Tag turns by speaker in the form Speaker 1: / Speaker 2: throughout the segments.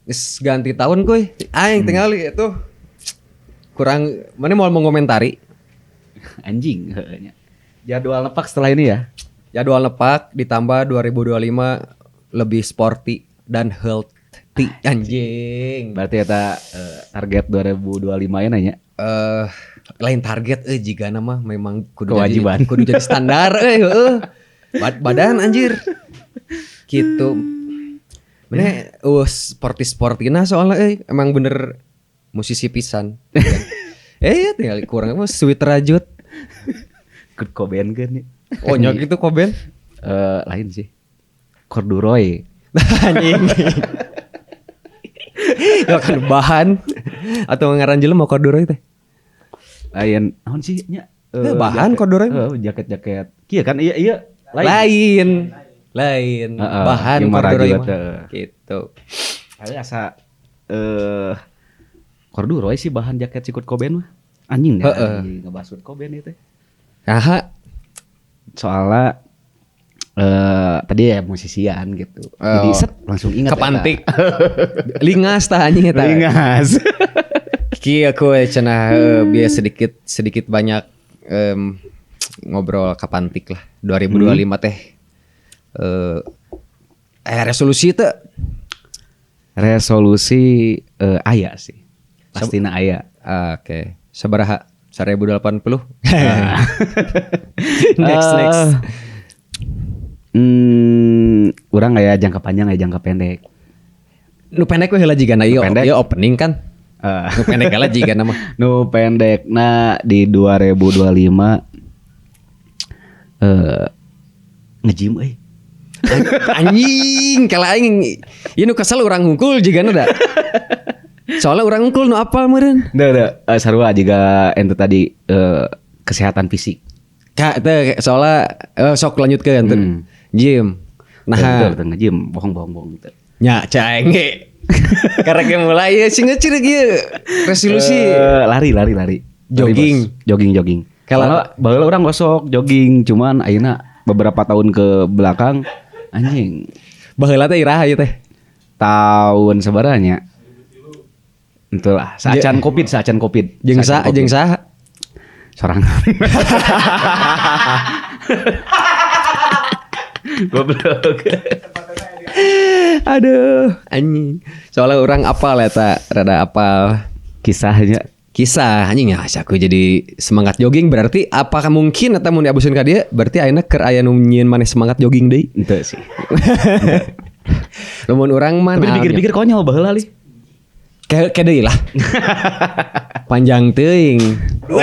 Speaker 1: Geus ganti tahun kuy. Aing tingali itu kurang mana mau mengomentari
Speaker 2: Anjing heunya. Jadwal nepak setelah ini ya.
Speaker 1: jadwal nepak ditambah 2025 lebih sporty dan healthy anjing.
Speaker 2: Berarti eta target 2025 ya nanya.
Speaker 1: Lain target jika nama memang kudu
Speaker 2: Kewajiban.
Speaker 1: kudu jadi standar heeh. Badan anjir. Gitu. Mana sporty-sportina soalnya emang bener musisi pisan. Ya tinggal kurang mah sweet rajut.
Speaker 2: Kurt Cobain kan nih.
Speaker 1: Oh nyok itu Koben.
Speaker 2: Lain sih. Corduroy.
Speaker 1: Anjing. Ya kan bahan atau ngaran jelema corduroy teh.
Speaker 2: Lain naon sih nya?
Speaker 1: Bahan corduroy.
Speaker 2: Jaket-jaket. Kieu kan iya
Speaker 1: Lain. Bahan
Speaker 2: yang
Speaker 1: corduroy
Speaker 2: marajut,
Speaker 1: mah. Gitu.
Speaker 2: Ada asa corduroy sih bahan jaket si Kurt Cobain mah. Anjing dah ngebahas Kurt Cobain itu.
Speaker 1: Aha.
Speaker 2: Soalnya tadi ya musisian gitu. Jadi set langsung ingat
Speaker 1: kepantik. Lingas tah anjing eta.
Speaker 2: Lingas.
Speaker 1: Kieu aku cenah biar sedikit banyak ngobrol kapantik lah 2025 teh. Resolusi teh
Speaker 2: Resolusi aya sih. Pastina aya.
Speaker 1: Oke. Sabaraha? 1080. Next.
Speaker 2: Urang aya jangka panjang aya jangka pendek.
Speaker 1: Nu pendek we heula jigana ieu opening kan. Nu pendek heula jigana mah.
Speaker 2: Nu pendek na di 2025 nge-gym euy.
Speaker 1: Anjing kalau aing ieu nu kesel urang hungkul jigana da. Soalnya urang hungkul nu apal meureun.
Speaker 2: Da sarua juga ente tadi kesehatan fisik.
Speaker 1: Ka teh soalnya sok lanjutkeun teh. Gym. Nah,
Speaker 2: betul nge-gym bohong gitu.
Speaker 1: Nya caeng ge. Karek mulai ya sing ngecir ieu resolusi
Speaker 2: lari. Jogging. Kalau baheula urang gosok jogging cuman ayeuna beberapa tahun ke belakang anjing.
Speaker 1: Baheula teh iraha ieu teh?
Speaker 2: Tahun sabaranya. Entulah, saacan Covid.
Speaker 1: Jeung saha?
Speaker 2: Sorangan. Goblok.
Speaker 1: Aduh, anjing. Soalnya orang apal eta, rada apal
Speaker 2: Kisah
Speaker 1: anjing ya, aku jadi semangat jogging berarti apakah mungkin atau mun diabuseun ka dieu berarti ayeuna keur aya nu nyieun maneh semangat jogging deui.
Speaker 2: Henteu sih.
Speaker 1: Lamun urang mah
Speaker 2: Tapi dipikir-pikir konyol baheula li.
Speaker 1: Kayak deui lah. Panjang teuing.
Speaker 3: 2025.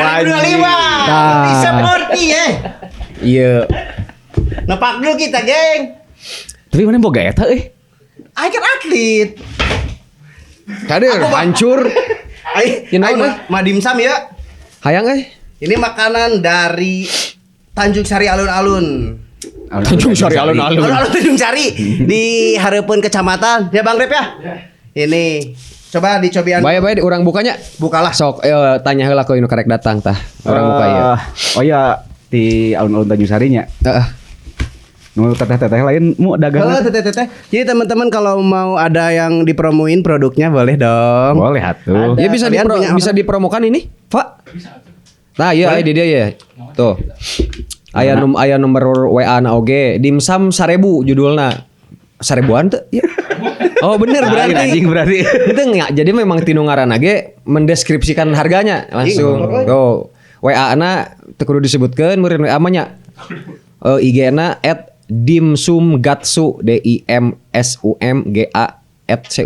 Speaker 3: Bisa sporty ya.
Speaker 1: Iya.
Speaker 3: Nepak dulu kita, geng.
Speaker 2: Tapi mana boga eta euy?
Speaker 3: Aing kan atlet.
Speaker 1: Kader hancur.
Speaker 3: Aing madimsam ya.
Speaker 1: Hayang
Speaker 3: Ini makanan dari Tanjung Sari Alun-alun.
Speaker 1: Tanjung Sari alun-alun.
Speaker 3: Alun-alun Tanjung Sari di Hareupeun Kecamatan. Ya Bang Rep ya. Ini coba dicobian.
Speaker 1: Bae urang bukanya.
Speaker 3: Bukalah.
Speaker 1: Sok tanya heula ku nu karek datang tah. Urang buka ieu.
Speaker 2: Oh iya di alun-alun Tanjung Sarinya.
Speaker 1: Heeh.
Speaker 2: Nu teteh-teteh lain mu dagang.
Speaker 3: Halo teteh-teteh. Jadi teman-teman kalau mau ada yang dipromoin produknya boleh dong.
Speaker 2: Boleh atuh.
Speaker 1: Ya bisa
Speaker 3: Kalian punya
Speaker 1: bisa dipromokan ini, Pak. Nah, iya dia ya. Tuh. Aya nomor WA na oge, dimsum 1000 judulna. 1000-an teh? Ya. Oh bener berarti.
Speaker 2: Anjing berarti.
Speaker 1: Itu enggak. Jadi memang tinu ngaranna ge mendeskripsikan harganya langsung. Tuh. WA-na teu kudu disebutkeun meureun WA mah nya. IG-na @dimsumgatsu DIMSUMGA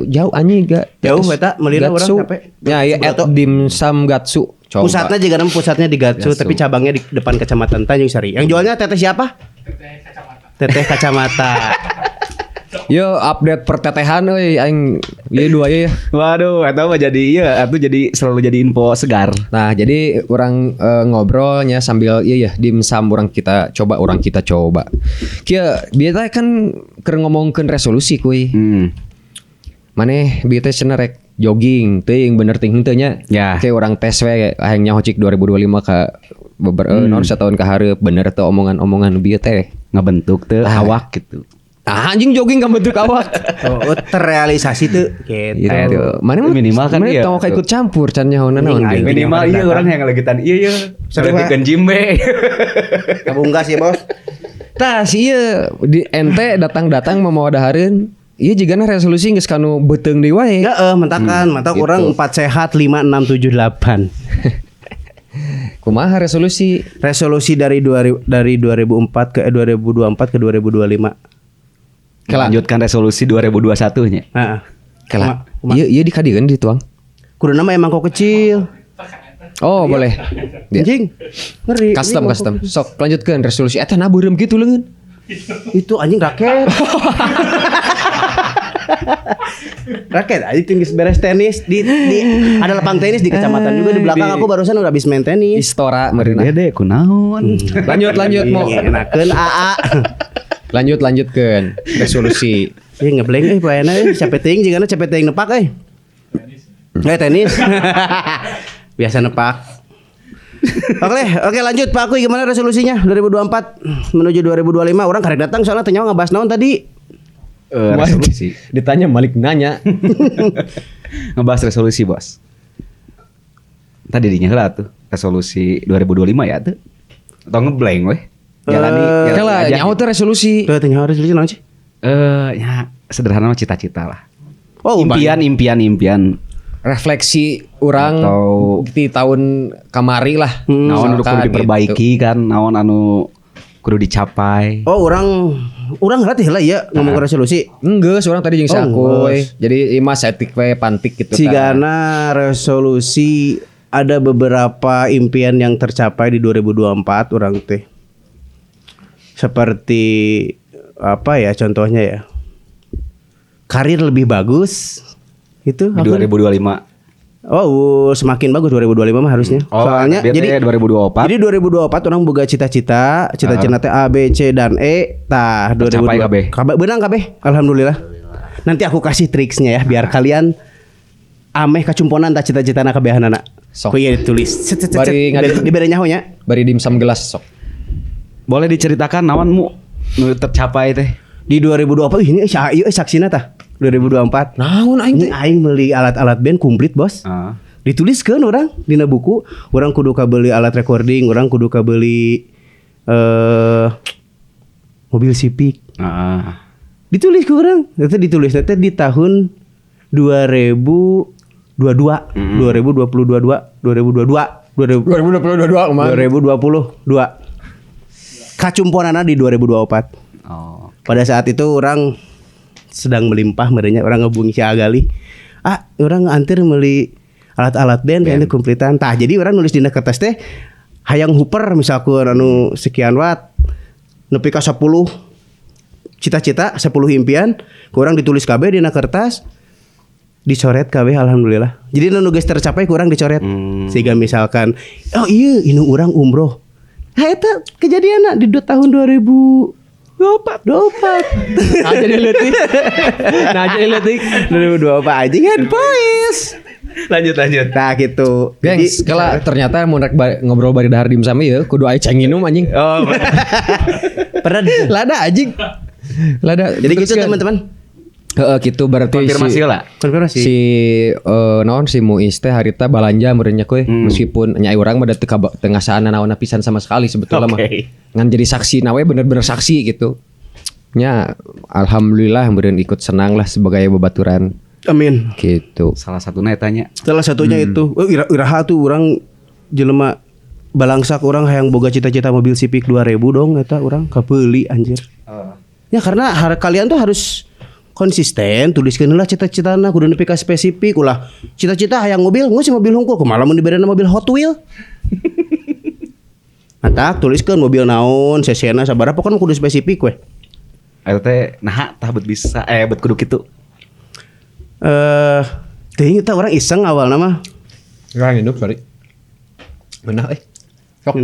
Speaker 1: jauh anjing ga
Speaker 3: jauh eta melina urang capek.
Speaker 1: Ya @dimsumgatsu.
Speaker 3: Pusatnya juga pusatnya di Gatsu tapi cabangnya di depan Kecamatan Tanjung Sari. Yang jualnya teteh siapa? Teteh Kacamata.
Speaker 1: Yo update pertetehan euy aing ieu dua ya.
Speaker 2: Waduh, eta mah jadi atuh jadi selalu jadi info segar.
Speaker 1: Nah, jadi orang ngobrolnya sambil iya ya dimsum orang kita coba. Kieu biasa kan keur ngomongkeun resolusi kuy. Maneh bieu teh cenah rek jogging teuing bener teuing henteu nya.
Speaker 2: Ya.
Speaker 1: Kayak orang tes we hayang nyaho cik 2025 ka beberapa tahun ka hareup bener teh omongan-omongan bieu teh
Speaker 2: Ngabentuk teh awak gitu.
Speaker 1: Anjing jogging kan bentuk awak.
Speaker 3: Oh, terrealisasi tuh gitu.
Speaker 1: Gitu. Mana
Speaker 2: Minimal kan
Speaker 1: mana
Speaker 2: iya.
Speaker 1: tau ikut campur can nyahonan naon
Speaker 3: Iya,
Speaker 1: gitu.
Speaker 2: Minimal iya orang yang lagi tan iya.
Speaker 3: Seru,
Speaker 2: Lagi kan jimbe.
Speaker 3: Kabunggas ya, Bos.
Speaker 1: Tah si ieu di ente datang-datang mau dahareun. Iya jigana resolusi geus kanu beuteung deui wae.
Speaker 3: Ya mentakan, mentak
Speaker 1: gitu.
Speaker 3: orang 4 sehat 5 6 7 8.
Speaker 1: Kumaha resolusi?
Speaker 3: Resolusi dari 2004 ke 2024 ke 2025.
Speaker 2: Lanjutkan resolusi 2021 nya.
Speaker 3: Heeh.
Speaker 1: Kela. Iya dikadieun dituang.
Speaker 3: Kudu nama emang kok kecil.
Speaker 1: Oh, boleh. Dia.
Speaker 3: Anjing. Ngeri.
Speaker 1: Custom
Speaker 3: Anjing,
Speaker 1: custom. Sok lanjutkeun resolusi eta na beureum gitu leungeun.
Speaker 3: Itu anjing raket. Raket aja tinggi beres tenis di ada lapang tenis di kecamatan juga di belakang aku barusan udah habis main tenis.
Speaker 1: Istora meureun.
Speaker 2: Dede kunaon.
Speaker 1: Lanjut mau.
Speaker 3: Enakeun AA.
Speaker 1: Lanjutkeun resolusi.
Speaker 3: Ngeblank payana capek teuing jigana capek teuing nepak tenis. Biasa nepak. Oke lanjut Pak Kuy, gimana resolusinya 2024 menuju 2025 orang karek datang soalnya tanya ngebahas naon tadi.
Speaker 2: Resolusi.
Speaker 1: Ditanya Malik nanya.
Speaker 2: Ngebahas resolusi, Bos. Tadi dinya heula tuh. Resolusi 2025 ya tuh. Atau ngeblank weh. Jalani
Speaker 1: Kala
Speaker 2: aja.
Speaker 1: nyaho teh resolusi.
Speaker 3: Tuh tanya resolusi naon sih?
Speaker 2: Ya sederhana mah cita-cita lah.
Speaker 3: Oh,
Speaker 2: Impian.
Speaker 1: Refleksi orang
Speaker 2: Atau-
Speaker 1: di tahun kamari lah.
Speaker 2: Naon anu kudu
Speaker 1: Misalkan
Speaker 2: diperbaiki
Speaker 1: gitu.
Speaker 2: kan, naon anu kudu dicapai.
Speaker 3: Oh, orang ngerti lah ya ngomong resolusi.
Speaker 1: Enggak, seorang tadi jeung
Speaker 3: Oh,
Speaker 1: sakoy.
Speaker 3: geus.
Speaker 1: Jadi imah setik we pantik gitu kan.
Speaker 3: Cigana resolusi ada beberapa impian yang tercapai di 2024 orang teh. Seperti apa ya contohnya ya? Karir lebih bagus. Itu
Speaker 2: Di
Speaker 3: aku-
Speaker 2: 2025.
Speaker 3: Oh, semakin bagus 2025 mah harusnya. Soalnya jadi
Speaker 2: 2024.
Speaker 3: Jadi 2024 orang boga cita-cita teh A, B, C dan E. Tah,
Speaker 2: Tercapai
Speaker 3: 2022. Benang kabeh. Alhamdulillah. Nanti aku kasih triksnya ya biar kalian ameh kacumponan tah cita-citana kabehanana.
Speaker 1: Sok.
Speaker 3: Oh iya ditulis. Cet, cet, cet,
Speaker 1: Bari
Speaker 3: cet.
Speaker 1: ngadi-
Speaker 3: Dibere nyaho nya.
Speaker 1: Bari dimsum gelas sok.
Speaker 2: Boleh diceritakan naonmu nu tercapai teh?
Speaker 3: Di 2024 ini saksina tah. 2024.
Speaker 1: Naon aing
Speaker 3: Ini aing meuli alat-alat band komplit, Bos. Dituliskeun orang dina buku, orang kudu kabeli alat recording, orang kudu kabeli mobil Civic. Ditulis ke orang, itu ditulis nanti di tahun 2022,
Speaker 1: 2022 kemarin.
Speaker 3: 2022. Kacumponana di 2024.
Speaker 2: Oh.
Speaker 3: Pada saat itu orang sedang melimpah merenya orang ngebungi si Agali. Orang ngantir meuli alat-alat band itu komplitan. Tah jadi orang nulis dina kertas teh hayang hooper misalkan anu sekian watt nepi ka 10 cita-cita 10 impian kurang ditulis kabeh dina kertas dicoret kabeh alhamdulillah. Jadi nu geus tercapai kurang dicoret. Sehingga misalkan oh iya inu urang umroh. Eta kejadianna di tahun 2024.
Speaker 1: Nah jadi leutik.
Speaker 3: 2024 aja kan boys.
Speaker 2: Lanjut.
Speaker 3: Nah gitu.
Speaker 1: Gengs, kalau ternyata mau ngobrol bari dahar dim sama ya, kudu aya ceng nginum anjing.
Speaker 2: Oh.
Speaker 3: Pernah
Speaker 1: Lada anjing. Lada.
Speaker 3: jadi gitu
Speaker 1: Teruskeun.
Speaker 3: teman-teman.
Speaker 1: Heeh gitu berarti
Speaker 2: Konfirmasi lah.
Speaker 3: Konfirmasi.
Speaker 1: si naon si Muis teh harita balanja meureun nya kuy meskipun nya urang mah da teu tengasaan naonna pisan sama sekali sebetulnya mah. Ngan jadi saksi nawe bener-bener saksi gitu. Nya alhamdulillah meureun ikut senang lah sebagai babaturan
Speaker 3: Amin.
Speaker 1: gitu.
Speaker 2: Salah satunya tanya.
Speaker 3: Salah satunya itu iraha tuh orang jelema balangsak orang hayang boga cita-cita mobil Civic 2000 dong eta orang kabeuli anjir. Ya karena kalian tuh harus konsisten tuliskeun heula cita-citana kudu nepi ka spesifik ulah cita-cita hayang mobil geus mobil hungkul kumaha mun dibereana mobil Hot Wheel. Matak tuliskeun mobil naon sesena sabaraha pokona kudu spesifik we.
Speaker 2: Ayo teh nah tah bet bisa bet kudu kitu.
Speaker 3: Teuing eta orang iseng awalna mah.
Speaker 1: Urang hidup bari. Beunah Sok.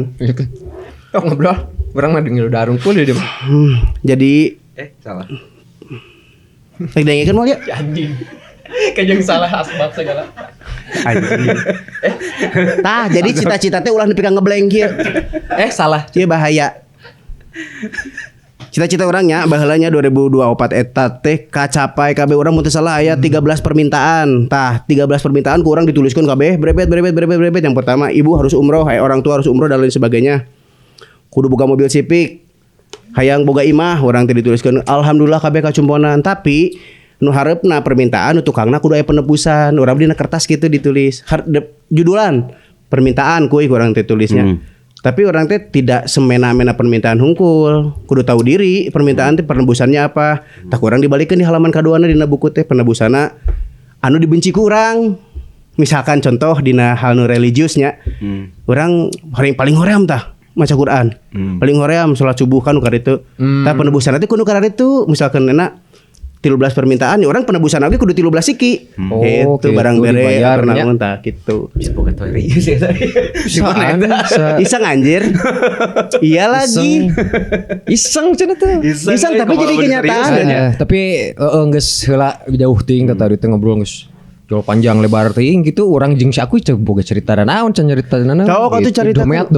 Speaker 1: Sok ngobrol. Urang mah dengeul darung kul dia.
Speaker 3: Jadi
Speaker 2: Salah.
Speaker 3: rek dengekeun moal ya.
Speaker 1: Anjing. Kajang salah asbab segala.
Speaker 3: Anjing. Tah jadi cita-cita teh ulah nepi ka ngeblank kieu.
Speaker 1: Salah.
Speaker 3: Ieu bahaya. Cita-cita orangnya baheulanya 2024 eta teh kacapai kabeh urang mun teu salah aya 13 permintaan. Tah 13 permintaan ku urang dituliskeun kabeh brebet. Yang pertama ibu harus umroh, orang tua harus umroh dan lain sebagainya. Kudu boga mobil Civic. Hayang boga imah urang teh dituliskeun alhamdulillah kabeh kacumponan. Tapi nu harepna permintaan nu tukangna kudu aya penebusan. Urang dina kertas gitu ditulis. Judulan permintaan kuy urang teh tulisnya. Tapi orang teh tidak semena-mena permintaan hungkul. Kudu tahu diri permintaan teh penebusannya apa. Tak kurang dibalikeun di halaman kaduana dina buku teh penebusana anu dibenci ku urang. Misalkan contoh dina hal nu religiusnya. Urang paling hoream tah maca Quran. Paling hoream salat subuh kan nu kaditu. Tah penebusana teh kudu kaditu misalkan enak 13 permintaan, orang penebusan lagi kudu 13 siki. Itu barang bere pernah muntah gitu. Iseng anjir. Iya lagi.
Speaker 1: Iseng cenah tuh.
Speaker 3: Iseng tapi jadi kenyataan.
Speaker 1: Tapi geus heula jauh ting tah tadi ngobrol geus jauh panjang lebar teuing gitu urang jeung si aku cek boga cerita naon can ceritana naon.
Speaker 3: Cowok atuh cerita
Speaker 1: domeat.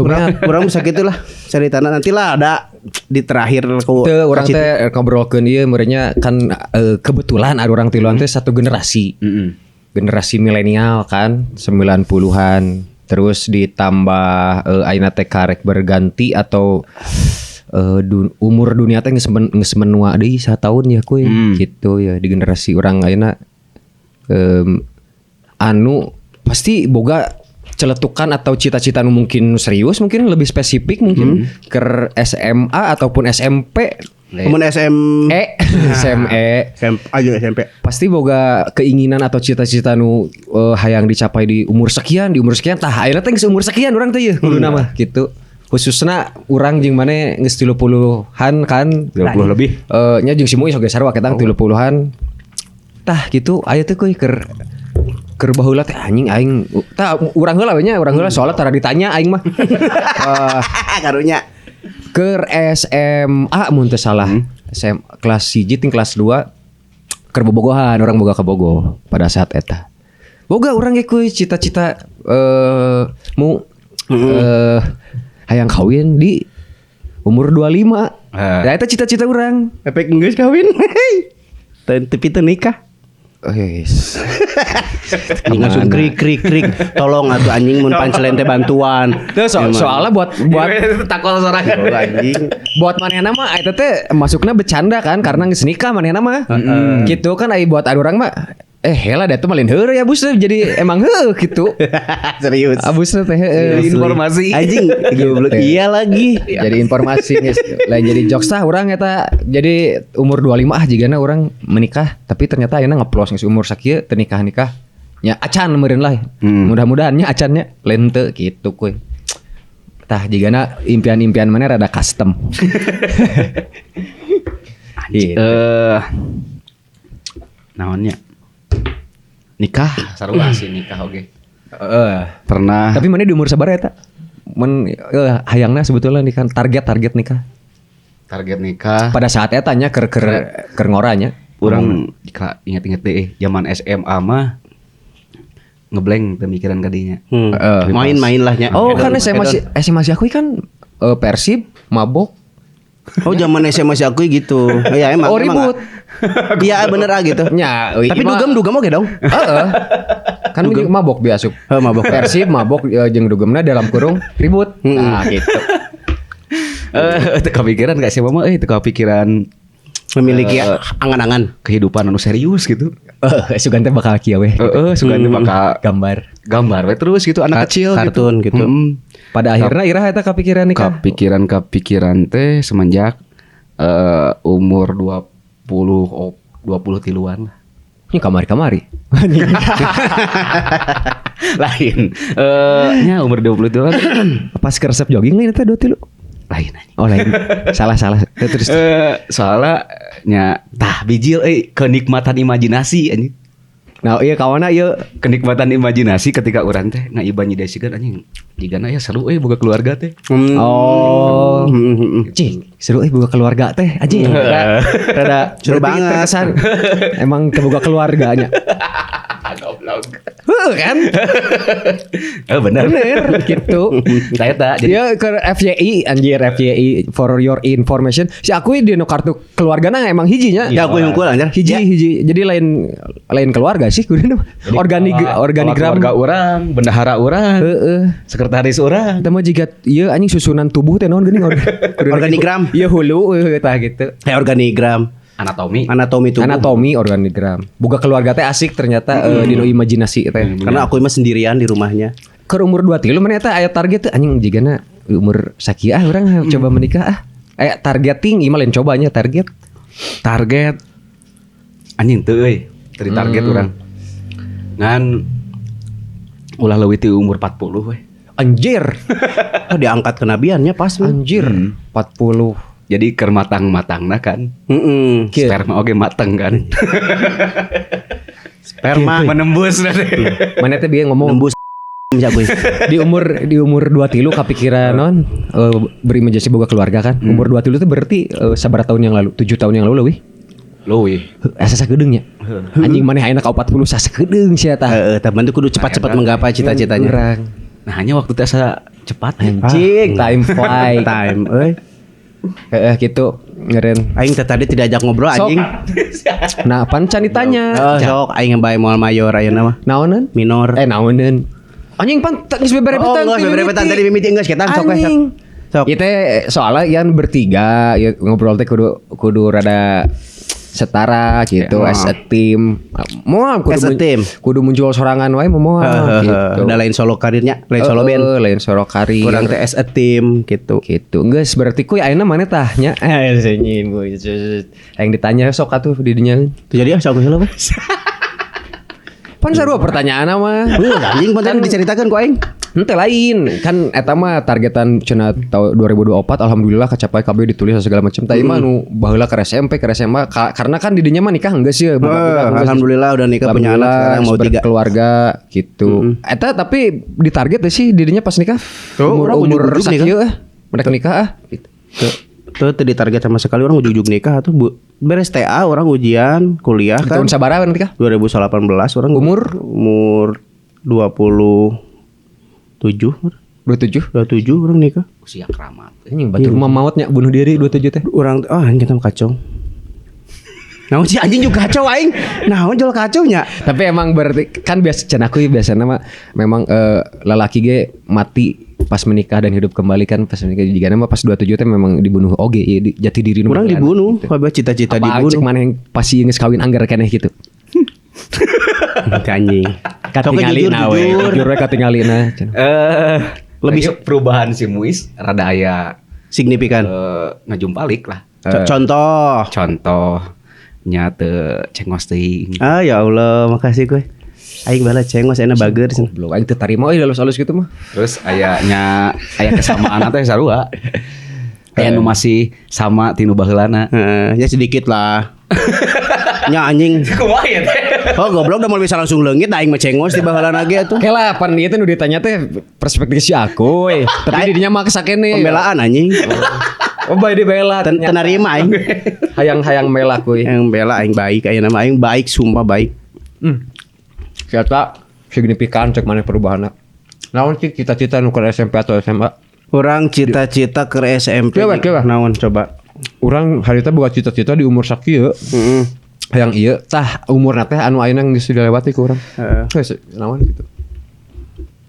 Speaker 3: Urang sakitulah ceritana nantilah ada di terakhir ku
Speaker 1: urang teh ngobrolkeun ieu merenya kan kebetulan ada urang tiluan teh satu generasi. Generasi milenial kan 90-an terus ditambah ayeuna teh karek berganti atau umur dunia teh geus menua deui 1 tahun ya kuy gitu ya di generasi urang ayeuna anu pasti boga celetukan atau cita-cita nu mungkin serius mungkin lebih spesifik mungkin ke SMA ataupun SMP
Speaker 3: Kemudian SMP
Speaker 1: pasti boga keinginan atau cita-cita nu hayang dicapai di umur sekian tah ayeuna teh geus umur sekian urang teh yeuh kuduna mah gitu khususna urang jeung maneh geus 30-an kan
Speaker 2: 30 lebih
Speaker 1: nya jeung si Muis oge sarua ketang 30-an tah gitu aya teh kuy keur baheula teh anjing aing tah urang heula we nya urang heula soalnya tara ditanya aing mah
Speaker 3: karunya
Speaker 1: keur SMA mun teu salah SMA kelas 1 ting kelas 2 keur bobogohan urang boga ka Bogo pada saat eta boga urang ge kuy cita-cita hayang kawin di umur 25 da eta cita-cita urang
Speaker 3: efek geus kawin tapi teu nikah.
Speaker 1: Yes.
Speaker 3: Anjing langsung krik tolong atuh anjing mun pancelen teh bantuan.
Speaker 1: Tuh soalnya buat
Speaker 2: takol sorangan
Speaker 3: anjing.
Speaker 1: Buat manehna mah eta teh masukna bercanda kan karena geus nikah manehna mah. Gitu kan ai buat urang mah helah da teh malin heureuh ya bus jadi emang gitu.
Speaker 3: Serius.
Speaker 1: Abusna teh
Speaker 2: informasi.
Speaker 3: Anjing goblok iya lagi.
Speaker 1: Jadi informasi geus lain jadi jokes tah urang eta jadi umur 25 jigana urang menikah tapi ternyata ayeuna ngeplos geus umur sakieu teu nikah-nikah. Nya acan meureun lah. Mudah-mudahan nya acannya lain teu kitu kuy. Tah jigana impian-impian maneh rada custom.
Speaker 2: Naonnya? Nikah sarua sih nikah oge.
Speaker 1: Pernah. Tapi mana di umur sabaraha eta? Men hayangna sebetulnya nikah target nikah.
Speaker 2: Target nikah.
Speaker 1: Pada saat eta nya keur ngoranya.
Speaker 2: Urang inget-inget deh zaman SMA mah ngeblank pemikiran kadinya.
Speaker 3: Main-main lah nya.
Speaker 1: Oh kan SMA si aku kan Persib mabok.
Speaker 3: Oh zaman SMA si aku gitu. Ya emang.
Speaker 1: Oh ribut.
Speaker 3: Iya bener gitu.
Speaker 1: Nya,
Speaker 3: tapi dugem oke dong.
Speaker 1: Kan mabok biasa.
Speaker 3: Mabok.
Speaker 1: Persib mabok jeung dugemna dalam kurung ribut. Nah gitu.
Speaker 2: Teu kepikiran gak sih mama teu kepikiran
Speaker 3: memiliki angan-angan
Speaker 2: kehidupan anu serius gitu.
Speaker 1: Sugan teh bakal kieu we.
Speaker 2: Sugan teh bakal gambar we terus gitu anak kecil
Speaker 3: kartun gitu.
Speaker 1: Pada akhirnya Irah eta kepikiran nikah.
Speaker 2: Kepikiran teh semenjak umur 20 tiluan lah.
Speaker 1: Ini kamari.
Speaker 2: Lain. Nya umur 20 tiluan.
Speaker 1: Pas keresep jogging lain eta 2 tilu.
Speaker 2: Lain.
Speaker 1: Oh lain. Salah. Terus
Speaker 2: soalnya nya tah bijil kenikmatan imajinasi anjing.
Speaker 1: Nah iya kawana ieu
Speaker 2: kenikmatan imajinasi ketika urang teh ngaibanjidasikeun anjing. Jigana aya seru boga keluarga teh.
Speaker 1: Oh. Cik, seru boga keluarga teh anjing. Rada
Speaker 3: seru banget.
Speaker 1: Terkesan emang boga keluarganya. Kan?
Speaker 2: Oh benar.
Speaker 1: Bener gitu.
Speaker 2: Saya tak jadi
Speaker 1: Ya ke FYI anjir FYI for your information. Si aku di kartu keluargana emang hijinya.
Speaker 3: Ya aku hungkul anjir.
Speaker 1: Hiji. Jadi lain keluarga sih kudu organigram
Speaker 2: keluarga orang, bendahara orang, sekretaris orang.
Speaker 1: kita mau jika iya anjing susunan tubuh teh naon geuning
Speaker 3: Organigram.
Speaker 1: Iya hulu tah gitu.
Speaker 3: Kayak organigram.
Speaker 2: Anatomi.
Speaker 3: Tubuh.
Speaker 1: Anatomi organigram. Boga keluarga teh asik ternyata dino imajinasi teh.
Speaker 3: Karena aku mah sendirian di rumahnya.
Speaker 1: Ke umur 23 mana eta aya target teh anjing jigana umur sakieu urang coba menikah aya targeting ieu mah lain cobanya target.
Speaker 2: Target anjing teu euy. Tadi target orang. Ngan ulah leuwih ti umur 40 we.
Speaker 1: Anjir.
Speaker 3: Oh, diangkat kenabiannya pas.
Speaker 1: Anjir. 40.
Speaker 2: Jadi keur matang-matangna kan.
Speaker 3: Heeh.
Speaker 2: Sperma oge mateng kan.
Speaker 3: Sperma
Speaker 2: Menembus teh.
Speaker 1: Mana teh bieu ngomong
Speaker 3: nembus jagoy.
Speaker 1: di umur 23 kepikiran non berimajinasi boga keluarga kan. Umur 23 itu berarti sabaraha tahun yang lalu? 7 tahun yang lalu leuwih.
Speaker 2: Leuwih.
Speaker 1: Asa sakedeung nya. Anjing maneh ayeuna ka 40 sakedeung sia tah.
Speaker 3: Heeh, teman tuh kudu cepat-cepat menggapai cita-citanya.
Speaker 1: Urang.
Speaker 2: Nah hanya waktu teh asa cepat
Speaker 1: Anjing, time fly.
Speaker 3: Time, euy.
Speaker 1: Gitu ngeren.
Speaker 3: Aing teh tadi tidak ajak ngobrol
Speaker 1: Sok.
Speaker 3: anjing.
Speaker 1: Nah, pancan ditanya.
Speaker 3: Oh, sok aing bae moal mayor ayeuna mah.
Speaker 1: Naonan?
Speaker 3: Minor.
Speaker 1: Naonan. Anjing pan geus beberebetan.
Speaker 3: Oh, beberebetan tadi mimiti geus kita sok we.
Speaker 1: Anjing.
Speaker 3: Sok.
Speaker 1: Ieu teh soalnya yang bertiga ya, ngobrol teh kudu rada setara gitu as a team. Moal
Speaker 3: As a team.
Speaker 1: Kudu muncul sorangan wae moal gitu.
Speaker 3: Udah lain solo karirnya, lain solo band.
Speaker 1: Lain solo karir.
Speaker 3: Kurang teh as a team gitu.
Speaker 1: Gitu. Geus berarti kuy ayeuna maneh tah nya. Senyum boy. Yang ditanya sok atuh di dinya.
Speaker 3: Tuh jadi sok heula we.
Speaker 1: Pan sarua pertanyaan mah.
Speaker 3: Anjing pantan diceritakeun ku aing.
Speaker 1: Henteu lain kan eta mah targetan cenah tahun 2024 alhamdulillah kacapai kabeh ditulis segala macam tadi mah nu baheula ke SMP ke SMA karena kan di dinya mah nikah geus ya
Speaker 3: Alhamdulillah udah nikah punya anak sekarang mau 3
Speaker 1: keluarga gitu. Eta tapi ditarget deh sih di dinya pas nikah umur sakieu mereka nikah gitu.
Speaker 3: Tuh ditarget sama sekali orang ujug-ujug nikah tuh beres TA orang ujian kuliah kan.
Speaker 1: Tahun sabaraha nikah?
Speaker 3: 2018 orang umur 27 orang nikah.
Speaker 2: Usia keramat.
Speaker 1: Anjing batur mah mautnya bunuh diri 27 teh.
Speaker 3: Orang kita mah kacau. Nah, si anjing juga kacau aing. Nah, jual kacaunya.
Speaker 1: Tapi emang berarti kan biasanya aku biasanya mah memang lelaki ge mati pas menikah dan hidup kembali kan pas menikah juga mah pas 27 teh memang dibunuh oge ya, jati diri nu
Speaker 3: orang dibunuh gitu. Kabeh cita-cita dibunuh.
Speaker 1: Cek mana yang pasti geus kawin anggar keneh gitu.
Speaker 3: Anjing.
Speaker 1: Katingalina we. Jujur we katingalina.
Speaker 2: Lebih perubahan si Muis rada aya
Speaker 3: signifikan.
Speaker 2: Ngajumpalik lah.
Speaker 3: Contoh
Speaker 2: Teu cengos teuing.
Speaker 3: Ah ya Allah, makasih gue. Aing bala cengos enak bager sih.
Speaker 1: Belum aing teu tarima euy halus-halus gitu mah.
Speaker 2: Terus aya kesamaan teh sarua. Aya nu masih sama tinu baheulana.
Speaker 3: Ya sedikit lah. Nya anjing.
Speaker 2: Kumaha ya teh?
Speaker 3: Oh goblok udah mau bisa langsung leungit aing mah cengos di baheulana ge atuh.
Speaker 1: Kela pan ieu teh nu ditanya teh perspektif si aku we. Tapi di dinya mah kesakene.
Speaker 3: Pembelaan anjing.
Speaker 1: Oh bae dibela.
Speaker 3: Tenarima aing.
Speaker 1: Hayang mela kuy.
Speaker 3: Yang bela aing baik aya nama aing baik sumpah baik.
Speaker 1: Ternyata signifikan cek mana perubahanna. Naon sih cita-cita nu ke SMP atau SMA?
Speaker 3: Orang cita-cita ke SMP.
Speaker 1: Coba.
Speaker 3: Naon coba.
Speaker 1: Urang harita boga cita-cita di umur sakieu. Hayang ieu tah umurna teh anu ayeuna geus dilewati ku urang. Heeh. Naon gitu.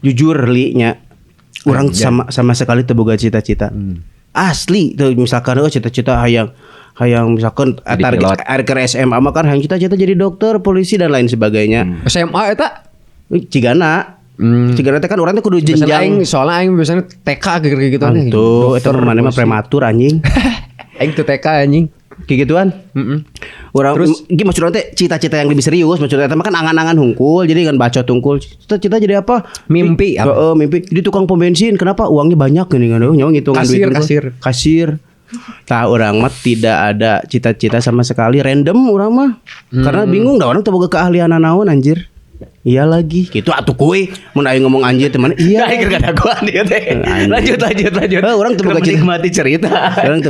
Speaker 3: Jujur li nya. Urang sama sekali teu boga cita-cita. Asli tuh misalkan cita-cita hayang misalkan target ke SMA mah kan hayang cita-cita jadi dokter, polisi dan lain sebagainya.
Speaker 1: SMA eta
Speaker 3: Cigana. Cigana teh kan urang teh kudu jenjang.
Speaker 1: Soalnya aing biasanya TK gitu nih.
Speaker 3: Tuh eta mana mah prematur anjing.
Speaker 1: Aing teu TK anjing.
Speaker 3: Kayak gituan. Urang terus maksud urang teh cita-cita yang lebih serius, maksud eta mah kan angan-angan hungkul, jadi kan bacot hungkul. Cita-cita jadi apa?
Speaker 1: Mimpi apa?
Speaker 3: Mimpi jadi tukang pom bensin. Kenapa uangnya banyak gini kan? Nyawa ngitungan duit kasir. Tah urang mah tidak ada cita-cita sama sekali, random urang mah. Karena bingung dah orang teu boga keahlian naon anjir. Iya lagi gitu atuh kuy mun aing ngomong anjir teman iya
Speaker 2: Aing keur kadaguan dia teh. Lanjut.
Speaker 3: Orang teu boga
Speaker 2: menikmati cerita.
Speaker 3: Orang teu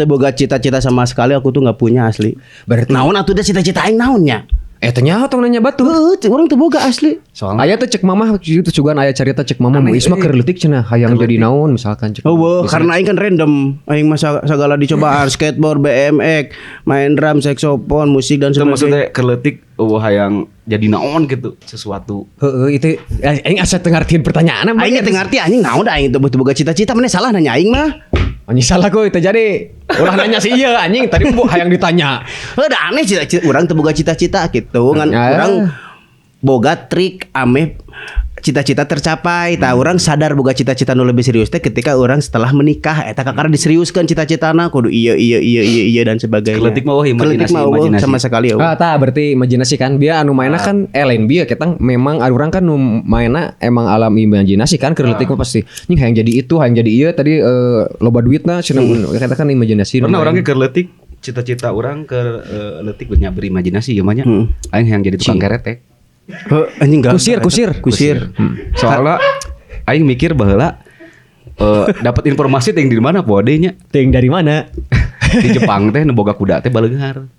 Speaker 3: boga cita-cita sama sekali, aku tuh enggak punya asli.
Speaker 1: Berarti
Speaker 3: naon atuh da cita-cita aing naonnya?
Speaker 1: Ternyata tong nanya batu.
Speaker 3: Orang teu boga asli.
Speaker 2: Soalnya
Speaker 1: Aya teh cek mamah itu juga aya cerita cek mamah
Speaker 2: Aneh,
Speaker 1: Isma keur leutik cenah hayang jadi naon misalkan cek.
Speaker 3: Karena aing kan random. Aing mah segala dicobaan skateboard, BMX, main drum, saxophone, musik dan
Speaker 2: itu
Speaker 3: sebagainya.
Speaker 2: maksudnya keletik hayang jadi naon gitu sesuatu.
Speaker 1: Heeh itu aing asa teu ngartieun pertanyaan
Speaker 3: Aing teu ngarti anjing naon da aing teu boga cita-cita mana salah nanya aing mah.
Speaker 1: Anjing salah ku itu jadi. Ulah nanya sih ieu anjing tadi bu hayang ditanya.
Speaker 3: Udah aneh cita-cita urang teu boga cita-cita gitu ngan
Speaker 1: Ya.
Speaker 3: urang boga trik ame cita-cita tercapai. Tah urang sadar boga cita-cita nu lebih serius teh ketika urang setelah menikah eta kakara diseriuskeun cita-citana kudu iya dan sebagainya.
Speaker 2: Keletik mah
Speaker 3: Keletik mah
Speaker 2: imajinasi.
Speaker 3: sama sekali eueuh.
Speaker 1: Ah tah berarti imajinasi kan dia anu mainna kan lain bieu ketang memang urang kan nu mainna emang alam imajinasi kan keur leutik mah pasti nying hayang jadi itu hayang jadi ieu tadi loba duitna cenah eta kan imajinasi.
Speaker 2: Karena orangnya keletik cita-cita orang ke letik banyak berimajinasi gimana aing yang jadi tukang keretek
Speaker 3: Anjing enggak.
Speaker 1: Kusir.
Speaker 2: soalnya aing mikir baheula dapat informasi teh di mana podenya
Speaker 1: Ting dari mana?
Speaker 2: di Jepang teh nu boga kuda teh baleunghar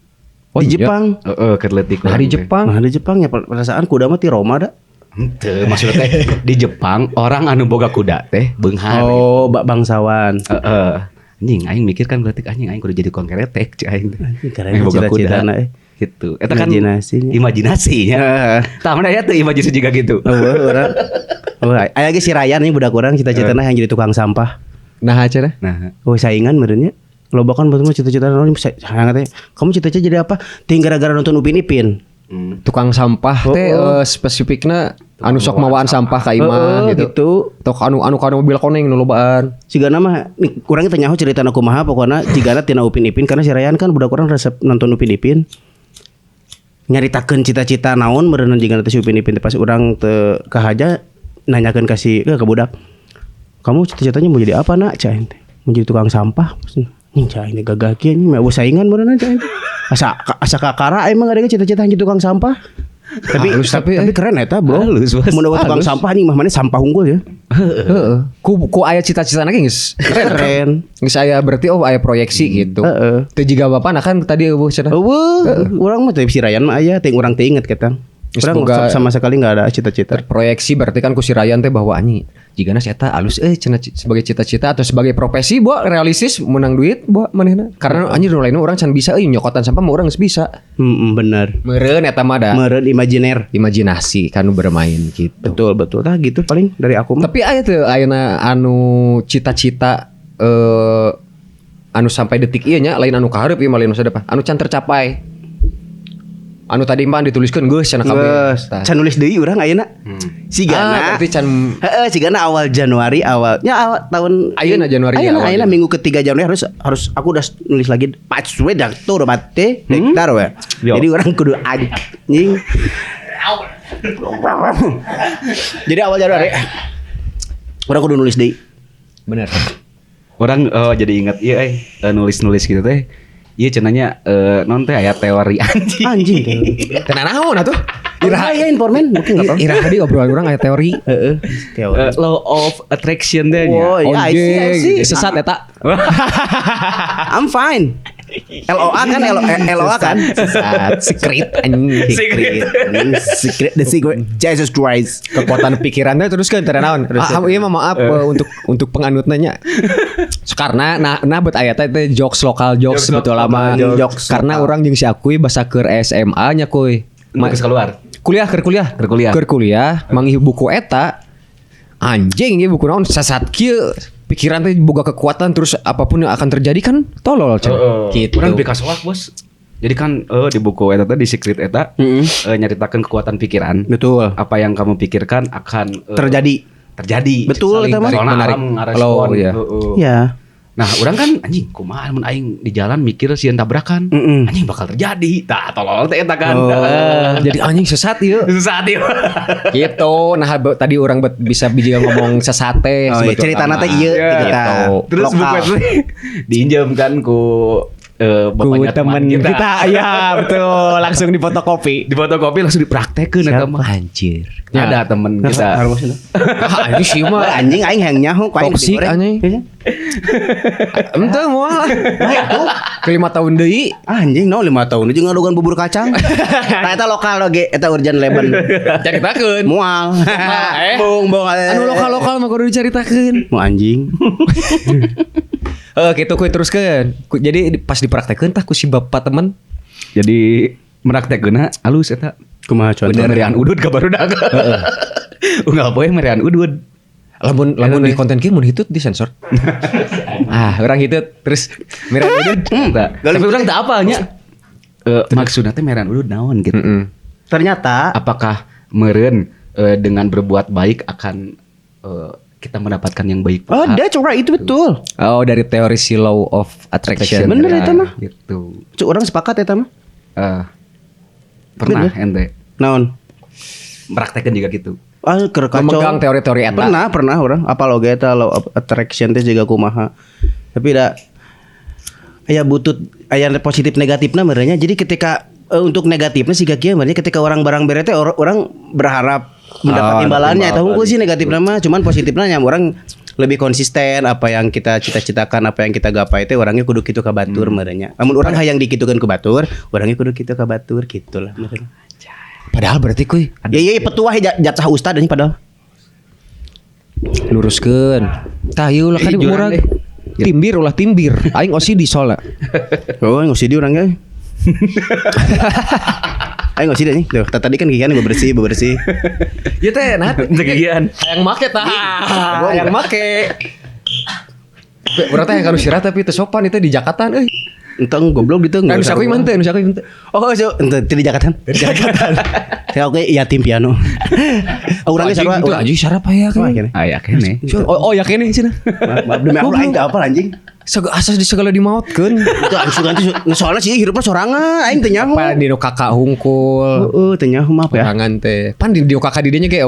Speaker 3: Di Jepang.
Speaker 2: keur leutik
Speaker 1: Nah, di Jepang.
Speaker 3: Nah, di Jepang ya perasaan kuda mah ti Roma da.
Speaker 2: henteu maksudnya teh di Jepang orang anu boga kuda teh beunghar
Speaker 3: Oh, bangsawan.
Speaker 2: anjing aing mikir kan berarti anjing aing kudu jadi tukang keretek cik aing teh.
Speaker 3: Anjing, keren
Speaker 2: Aing boga
Speaker 3: cita-citana,
Speaker 2: kuda. Gitu. Eta kan
Speaker 3: Imajinasinya.
Speaker 2: imajinasinya. Tah mana aya teh imajinasi juga gitu.
Speaker 3: Urang. Aya ge si Ryan nih budak urang cita-citana yang jadi tukang sampah.
Speaker 1: Nah acara.
Speaker 2: Nah,
Speaker 3: Saingan meureunnya. Loba kan betul cita-cita naon hayang teh. Kamu cita-cita jadi apa? Ting gara-gara nonton Upin Ipin.
Speaker 1: Tukang sampah teh spesifikna anu sok mawaan sampah ka imah gitu. Tok anu mobil koneng nu lobaan.
Speaker 3: Sigana mah nih urang teh nyaho caritana kumaha pokona jigana tina Upin Ipin karena si Ryan kan budak urang resep nonton Upin Ipin. Nyaritakeun cita-cita naon meureunna jigana teh si Upin Ipin teh pas urang teu kahaja nanyakeun ka si ke budak. Kamu cita-citanya mau jadi apa nak? Cain teh. Mau jadi tukang sampah. Nih cain teh gagah kieu nya mah saingan meureunna cain teh. Asa kakara emang ada cita-cita jadi tukang sampah. Tapi keren eta bro.
Speaker 2: Halus, Bos.
Speaker 3: Mun tukang sampah nih mah mana sampah unggul ya.
Speaker 1: Heeh. Ku aya cita-citana ge geus
Speaker 3: Keren.
Speaker 1: Geus aya berarti aya proyeksi gitu.
Speaker 3: Heeh.
Speaker 1: Teu jiga bapana kan tadi eueuh cenah.
Speaker 3: Urang mah teh si Ryan mah aya, ting urang teh inget ketang. Urang sama sekali enggak ada cita-cita.
Speaker 1: Proyeksi berarti kan ku si Ryan teh bahwa anjing jigana si eta alus cenah sebagai cita-cita atau sebagai profesi buat realistis menang duit buat manehna. Karena anjing nu lainna urang can bisa nyokotan sampah mah urang geus bisa.
Speaker 3: Bener.
Speaker 1: Meureun eta mah da.
Speaker 3: Meureun imajiner.
Speaker 1: Imajinasi kan bermain gitu.
Speaker 3: Betul. Tah gitu paling dari aku mah.
Speaker 1: Tapi aya teu ayeuna anu cita-cita anu sampai detik ieu nya lain anu kaharep ieu mah lain masa depan. Anu can tercapai. Anu tadi mah dituliskeun geus cenah kabeh.
Speaker 3: Can nulis deui urang ayeuna. Sigana.
Speaker 1: Berarti can
Speaker 3: sigana awal Januari awal tahun
Speaker 1: ayeuna Januari
Speaker 3: ayeuna minggu ketiga Januari harus aku udah nulis lagi pas we dah tur bate hektar we. Jadi orang kudu anjing. Jadi awal Januari orang kudu nulis deui.
Speaker 1: bener.
Speaker 2: orang jadi ingat iya nulis-nulis gitu teh. Iya cenanya non teh aya teori
Speaker 3: Anjing.
Speaker 1: Tenan naon atuh?
Speaker 3: Iraha ya informan mungkin enggak tahu.
Speaker 1: Iraha di obrolan urang aya teori.
Speaker 3: Teori.
Speaker 2: law of attraction teh nya.
Speaker 3: Oh, iya, I see.
Speaker 1: Sesat eta.
Speaker 3: I'm fine. LOA kan LOA kan
Speaker 1: Sesat, secret anjing.
Speaker 3: secret the secret Jesus Christ.
Speaker 1: Kekuatan pikirannya terus kan tenan naon? Iya mah maaf untuk penganutna nya. Karena nah bet aya teh jokes lokal jokes betul lama jokes karena orang jeung si Akui basa keur SMA nya kuy.
Speaker 2: Geus keluar.
Speaker 1: Keur kuliah manggih buku eta anjing ieu buku naon sasat kieu pikiran teh boga kekuatan terus apapun yang akan terjadi kan tolol
Speaker 2: Gitu. Urang bika soak bos. Jadi kan di buku eta teh di secret eta nyaritakeun kekuatan pikiran.
Speaker 3: Betul.
Speaker 2: Apa yang kamu pikirkan akan
Speaker 3: terjadi.
Speaker 2: Betul
Speaker 3: eta mah.
Speaker 2: Soalnya alam ngarespon.
Speaker 3: Ya.
Speaker 2: Nah, orang kan anjing kumaha mun aing di jalan mikir sieun tabrakan. Anjing bakal terjadi. Tah tolol teh eta kan.
Speaker 1: Jadi anjing sesat ieu.
Speaker 2: Sesat ieu.
Speaker 1: Gitu. Nah tadi orang bisa bija ngomong sesat teh
Speaker 3: Ceritana teh ieu
Speaker 1: gitu.
Speaker 2: Terus buku itu diinjem kan ku bapaknya teman kita.
Speaker 3: ya betul, langsung difotokopi.
Speaker 2: Di fotokopi langsung dipraktekeun eta mah.
Speaker 1: Anjir.
Speaker 2: Ada teman kita.
Speaker 1: Anjing sih mah
Speaker 3: Anjing aing hayang nyaho ku aing
Speaker 1: toksik
Speaker 3: digoreng.
Speaker 1: anjing. Ente moal. Ke 5 tahun deui.
Speaker 3: Anjing 5 tahun jeung ngadogan bubur kacang. Tah eta lokal oge eta urjan leban.
Speaker 1: Caritakeun.
Speaker 3: Mual. Bung
Speaker 1: Anu lokal-lokal mah kudu dicaritakeun.
Speaker 3: Mau anjing.
Speaker 1: Gitu kuy teruskeun. Jadi pas dipraktekeun tah ku si bapak temen.
Speaker 2: Jadi meraktekeunna alus eta.
Speaker 3: Kumaha contoh?
Speaker 2: Merian udud ka barudak. Unggal poe merian udud.
Speaker 1: Lamun di konten kieu mun hitut disensor. Orang hitut terus merian udud. Tapi urang teu apa nya.
Speaker 2: Maksudna teh merian udud naon gitu.
Speaker 3: Ternyata
Speaker 2: Apakah meureun dengan berbuat baik akan kita mendapatkan yang baik?
Speaker 3: oh, that's right, itu betul.
Speaker 1: Oh, dari teori si law of attraction.
Speaker 3: Bener eta mah.
Speaker 2: Gitu.
Speaker 3: Cuk orang sepakat eta mah.
Speaker 2: Pernah
Speaker 3: Bener.
Speaker 2: ente
Speaker 3: Naon?
Speaker 2: meraktekeun juga gitu.
Speaker 3: Keur kacau.
Speaker 1: Memegang teori-teori eta.
Speaker 3: Pernah orang apal oge eta law of attraction teh juga kumaha. Tapi da aya butut aya positif negatifna merenya. Jadi ketika untuk negatifnya siga kieu merenya ketika orang barang bere teh orang berharap mendapat imbalannya eta hungkul sih negatifna mah, cuman positifnya nya orang lebih konsisten apa yang kita cita-citakan, apa yang kita gapai teh orangnya kudu kitu ka batur merenya. Lamun urang hayang dikitukeun ku batur, orangnya kudu kitu ka batur gitulah merenya.
Speaker 1: Padahal berarti kuy
Speaker 3: Ya petuah jatah ustad anjing padahal.
Speaker 1: luruskeun. Tah ieu ulah kali
Speaker 2: Jurang
Speaker 1: murah.
Speaker 2: deh.
Speaker 1: Timbir ulah timbir. Aing OCD soalnya.
Speaker 3: Oh, ngosidi orangnya. Ayo ngosidi nih. Tuh, tadi kan kikian bebersih.
Speaker 1: Ya teh nah
Speaker 2: Tegian.
Speaker 1: hayang make tah. Hayang make. Urang teh kanu sirah tapi teu sopan itu di Jakatan euy.
Speaker 3: Entong goblok gitu
Speaker 1: Anu sakuy mah teu, anu sakuy mah teu.
Speaker 3: Oh, ente di Jakarta. Saya oke yatim piano. Orangnya sarua
Speaker 1: itu anjing sarap aya kan.
Speaker 2: Aya kene.
Speaker 1: Oh yakin nih cenah.
Speaker 3: Maaf demi Allah aing teh apa anjing?
Speaker 1: Asas di segala dimaotkeun.
Speaker 3: Itu angsuran teh soalnya sih hirupna sorangan aing teh nyaho.
Speaker 1: Apa dino kakak hungkul.
Speaker 3: Heeh, teh nyaho maaf ya.
Speaker 1: Sorangan teh. Pan di dio kakak didinya ge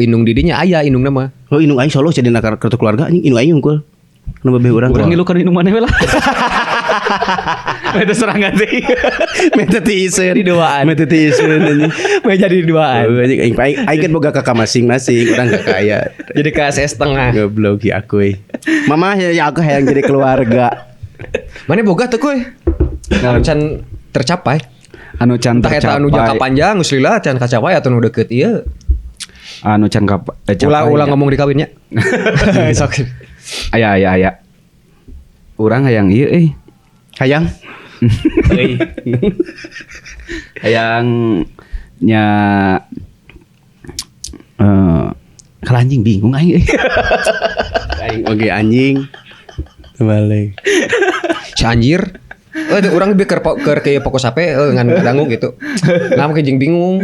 Speaker 1: indung didinya aya indungna mah.
Speaker 3: Oh, indung aing solo jadi kartu keluarga anjing indung aing hungkul. Nu bebe urang.
Speaker 2: Urang ngilu kan minum maneh lah. Itu serangan teh.
Speaker 3: Metetiseun
Speaker 1: Di duaan.
Speaker 3: Metetiseun anjing.
Speaker 1: Mah jadi duaan.
Speaker 3: Anjing aing kan boga kakak masing-masing, urang kakak aya.
Speaker 1: Jadi KSS tengah.
Speaker 3: Goblok ya aku. Mama ya aku hayang jadi keluarga.
Speaker 1: Mana boga teu kuy? Can tercapai.
Speaker 2: Anu can
Speaker 1: Entah eta anu jangka panjang geus lila can kacapai atuh nu deukeut ieu.
Speaker 2: Anu can
Speaker 1: Ulang ngomong di kawinnya. Sok.
Speaker 2: Aya. Urang hayang ieu
Speaker 3: Hayang.
Speaker 2: hayang nya kalanjing bingung aing.
Speaker 3: Aing oge anjing. Balik.
Speaker 1: Si anjir. Urang lebih keur ke pokok sape ngan dangu gitu. Nah mungkin jeung bingung.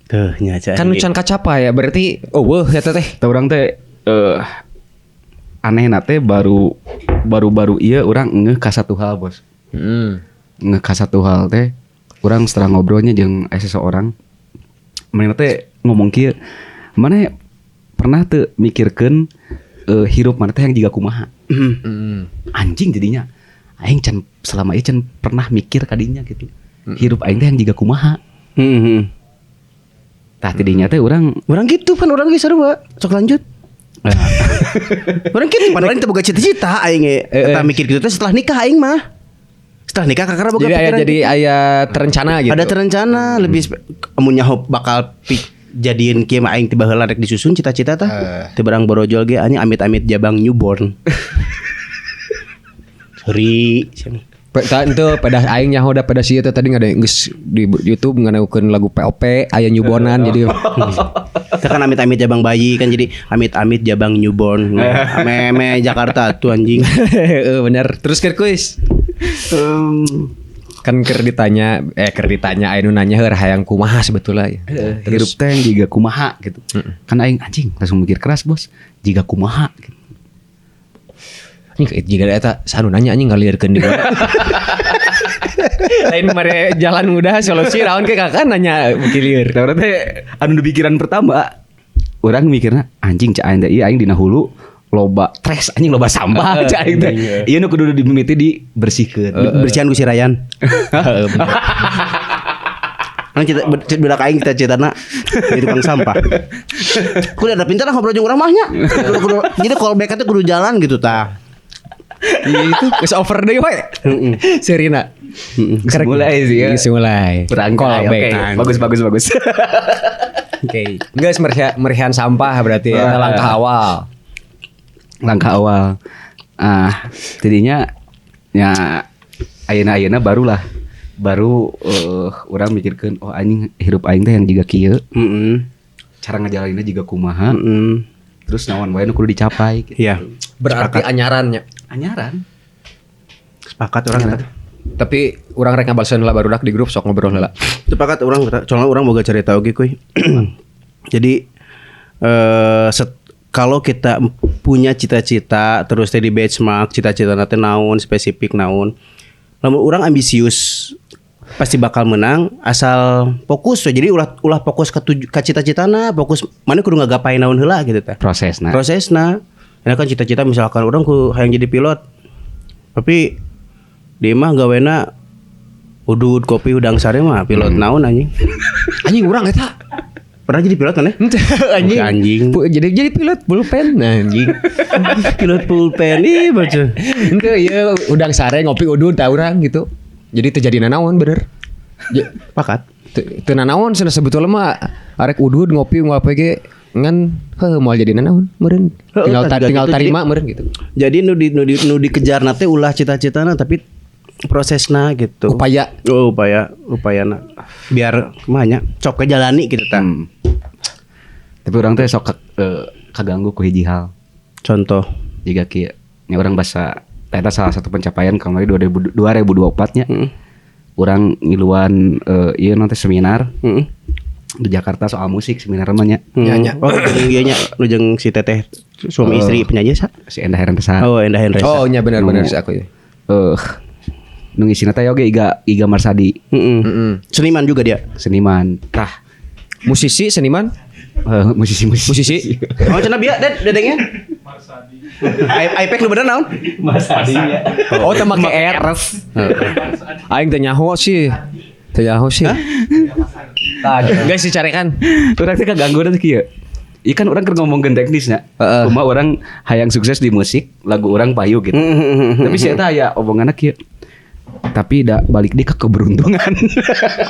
Speaker 3: Tuh nyaca.
Speaker 1: Kan can kacapai ya berarti weuh eta teh.
Speaker 2: Tah urang teh aneh nate baru iya orang ngeh ka satu hal bos. Ngeh ka satu hal teh orang setelah ngobrolnya jeung seseorang mana teh ngomong kieu mana pernah teu mikirkeun hirup mana teh yang jiga kumaha. Anjing jadinya aing can selama ieu can pernah mikir kadinya gitu. Hirup aing teh yang jiga kumaha. Tah tidinya teh urang
Speaker 3: gitu kan urang ge sarua. Sok lanjut. Orang gitu padahal itu boga cita-cita aing eta mikir gitu teh setelah nikah aing mah. Setelah nikah kakara boga pikiran.
Speaker 1: Jadi aya terencana gitu.
Speaker 3: Ada terencana lebih amun nyaho bakal jadiin kieu mah aing tiba heula rek disusun cita-cita tah. Teu barang borojol ge anjing amit-amit jabang newborn. Sorry.
Speaker 1: Itu pada aing nyaho da pada sieu teh tadi ngada geus di YouTube nganaukeun lagu POP aya newbornan jadi
Speaker 3: Kita kan amit-amit jabang bayi kan jadi amit-amit jabang newborn. Meme Jakarta tuh anjing.
Speaker 1: Bener. Terus keur kuis. Kan keur ditanya anu nanya heur hayang kumaha sebetulnya ya.
Speaker 2: Hirup teh yang jiga kumaha gitu. Kan aing anjing langsung mikir keras bos. Jiga kumaha gitu.
Speaker 1: Ini jika eta sanu nanya anjing ngalirkeun di mana. Lain mare jalan mudah solusi raon ke kakak nanya kilir.
Speaker 2: Tah urang teh anu di pikiran pertama urang mikirna anjing cai aing ieu aing dina hulu loba trash anjing loba sampah cai teh. Ieu nu kudu dimimiti dibersihkeun.
Speaker 3: Bersihan ku si Ryan. Kan kita budak aing kita citana di tukang sampah. Kudu ada pintar ngobrol jeung urang mah nya. Jadi callback teh kudu jalan gitu tah.
Speaker 1: Iya itu geus over deui we. Serina.
Speaker 2: Mulai sih ya.
Speaker 1: Mulai.
Speaker 2: Berangkat. Oke. Bagus.
Speaker 1: Oke. Guys, merihan sampah berarti ya langkah awal. Jadinya ya ayeuna baru orang mikirkeun anjing hirup aing teh yang jiga kieu. Cara ngejalaninnya juga kumaha. Terus naon wae nu kudu dicapai gitu.
Speaker 3: Iya.
Speaker 1: Berarti anyarannya.
Speaker 2: Anyaran.
Speaker 3: Sepakat orang eta.
Speaker 1: Tapi orang rek ngabalseun heula barudak di grup sok ngobrol heula.
Speaker 3: Sepakat orang soalnya orang boga cerita oge kuy. Jadi kalau kita punya cita-cita terus tadi benchmark cita-cita nanti naon spesifik naon. Lamun orang ambisius pasti bakal menang asal fokus so. Jadi ulah fokus ke cita-citana, fokus mana kudu ngagapai naon heula gitu teh. Prosesna. Ini kan cita-cita misalkan orang ku hayang jadi pilot. Tapi dia mah gawena udud kopi udang sare mah pilot naon anjing.
Speaker 1: Anjing urang eta.
Speaker 3: Pernah jadi pilot kan ya? Anjing.
Speaker 1: Jadi pilot pulpen anjing.
Speaker 3: Pilot pulpen ih baca.
Speaker 1: Henteu ieu udang sare ngopi udud tah urang gitu. Jadi teu jadi nanaon bener.
Speaker 3: Pakat.
Speaker 1: Teu nanaon cenah sebetulnya mah arek udud ngopi ge ngan moal jadi nanaon meureun. Tinggal tarima meureun gitu.
Speaker 3: Jadi nu dikejar teh ulah cita-citana tapi prosesna gitu. Upayana. Biar kumanya cok jalani gitu tah.
Speaker 2: Tapi orang teh sok kaganggu ku hiji hal.
Speaker 3: Contoh
Speaker 2: jika kieu nya urang basa eta salah satu pencapaian kamari 2024 nya. Urang ngiluan ieu nanti seminar. Di Jakarta soal musik seminar mah nya.
Speaker 3: Oh, ieu nya nu jeung si Teteh suami istri penyanyi
Speaker 2: si Endah Herentesa.
Speaker 3: Oh, Endah Herentesa.
Speaker 1: Oh, nya benar si aku ya.
Speaker 2: Nu ngisina teh oge Iga Marsadi.
Speaker 3: Seniman juga dia.
Speaker 2: Seniman. Tah,
Speaker 1: musisi seniman?
Speaker 2: Musisi.
Speaker 3: Oh, cenah bieu dedengnya. Marsadi. iPad nu bener naon?
Speaker 2: Marsadi nya.
Speaker 1: Oh, teh make R. Aing teh nyaho sih. Guys dicarekan.
Speaker 2: Urang teh kaganggu teh kieu. Ikan orang keur ngomongkeun teknisnya. Cuma orang hayang sukses di musik, lagu orang payu gitu. Tapi saya teh aya omonganna kieu. Tapi da balik dia ke keberuntungan.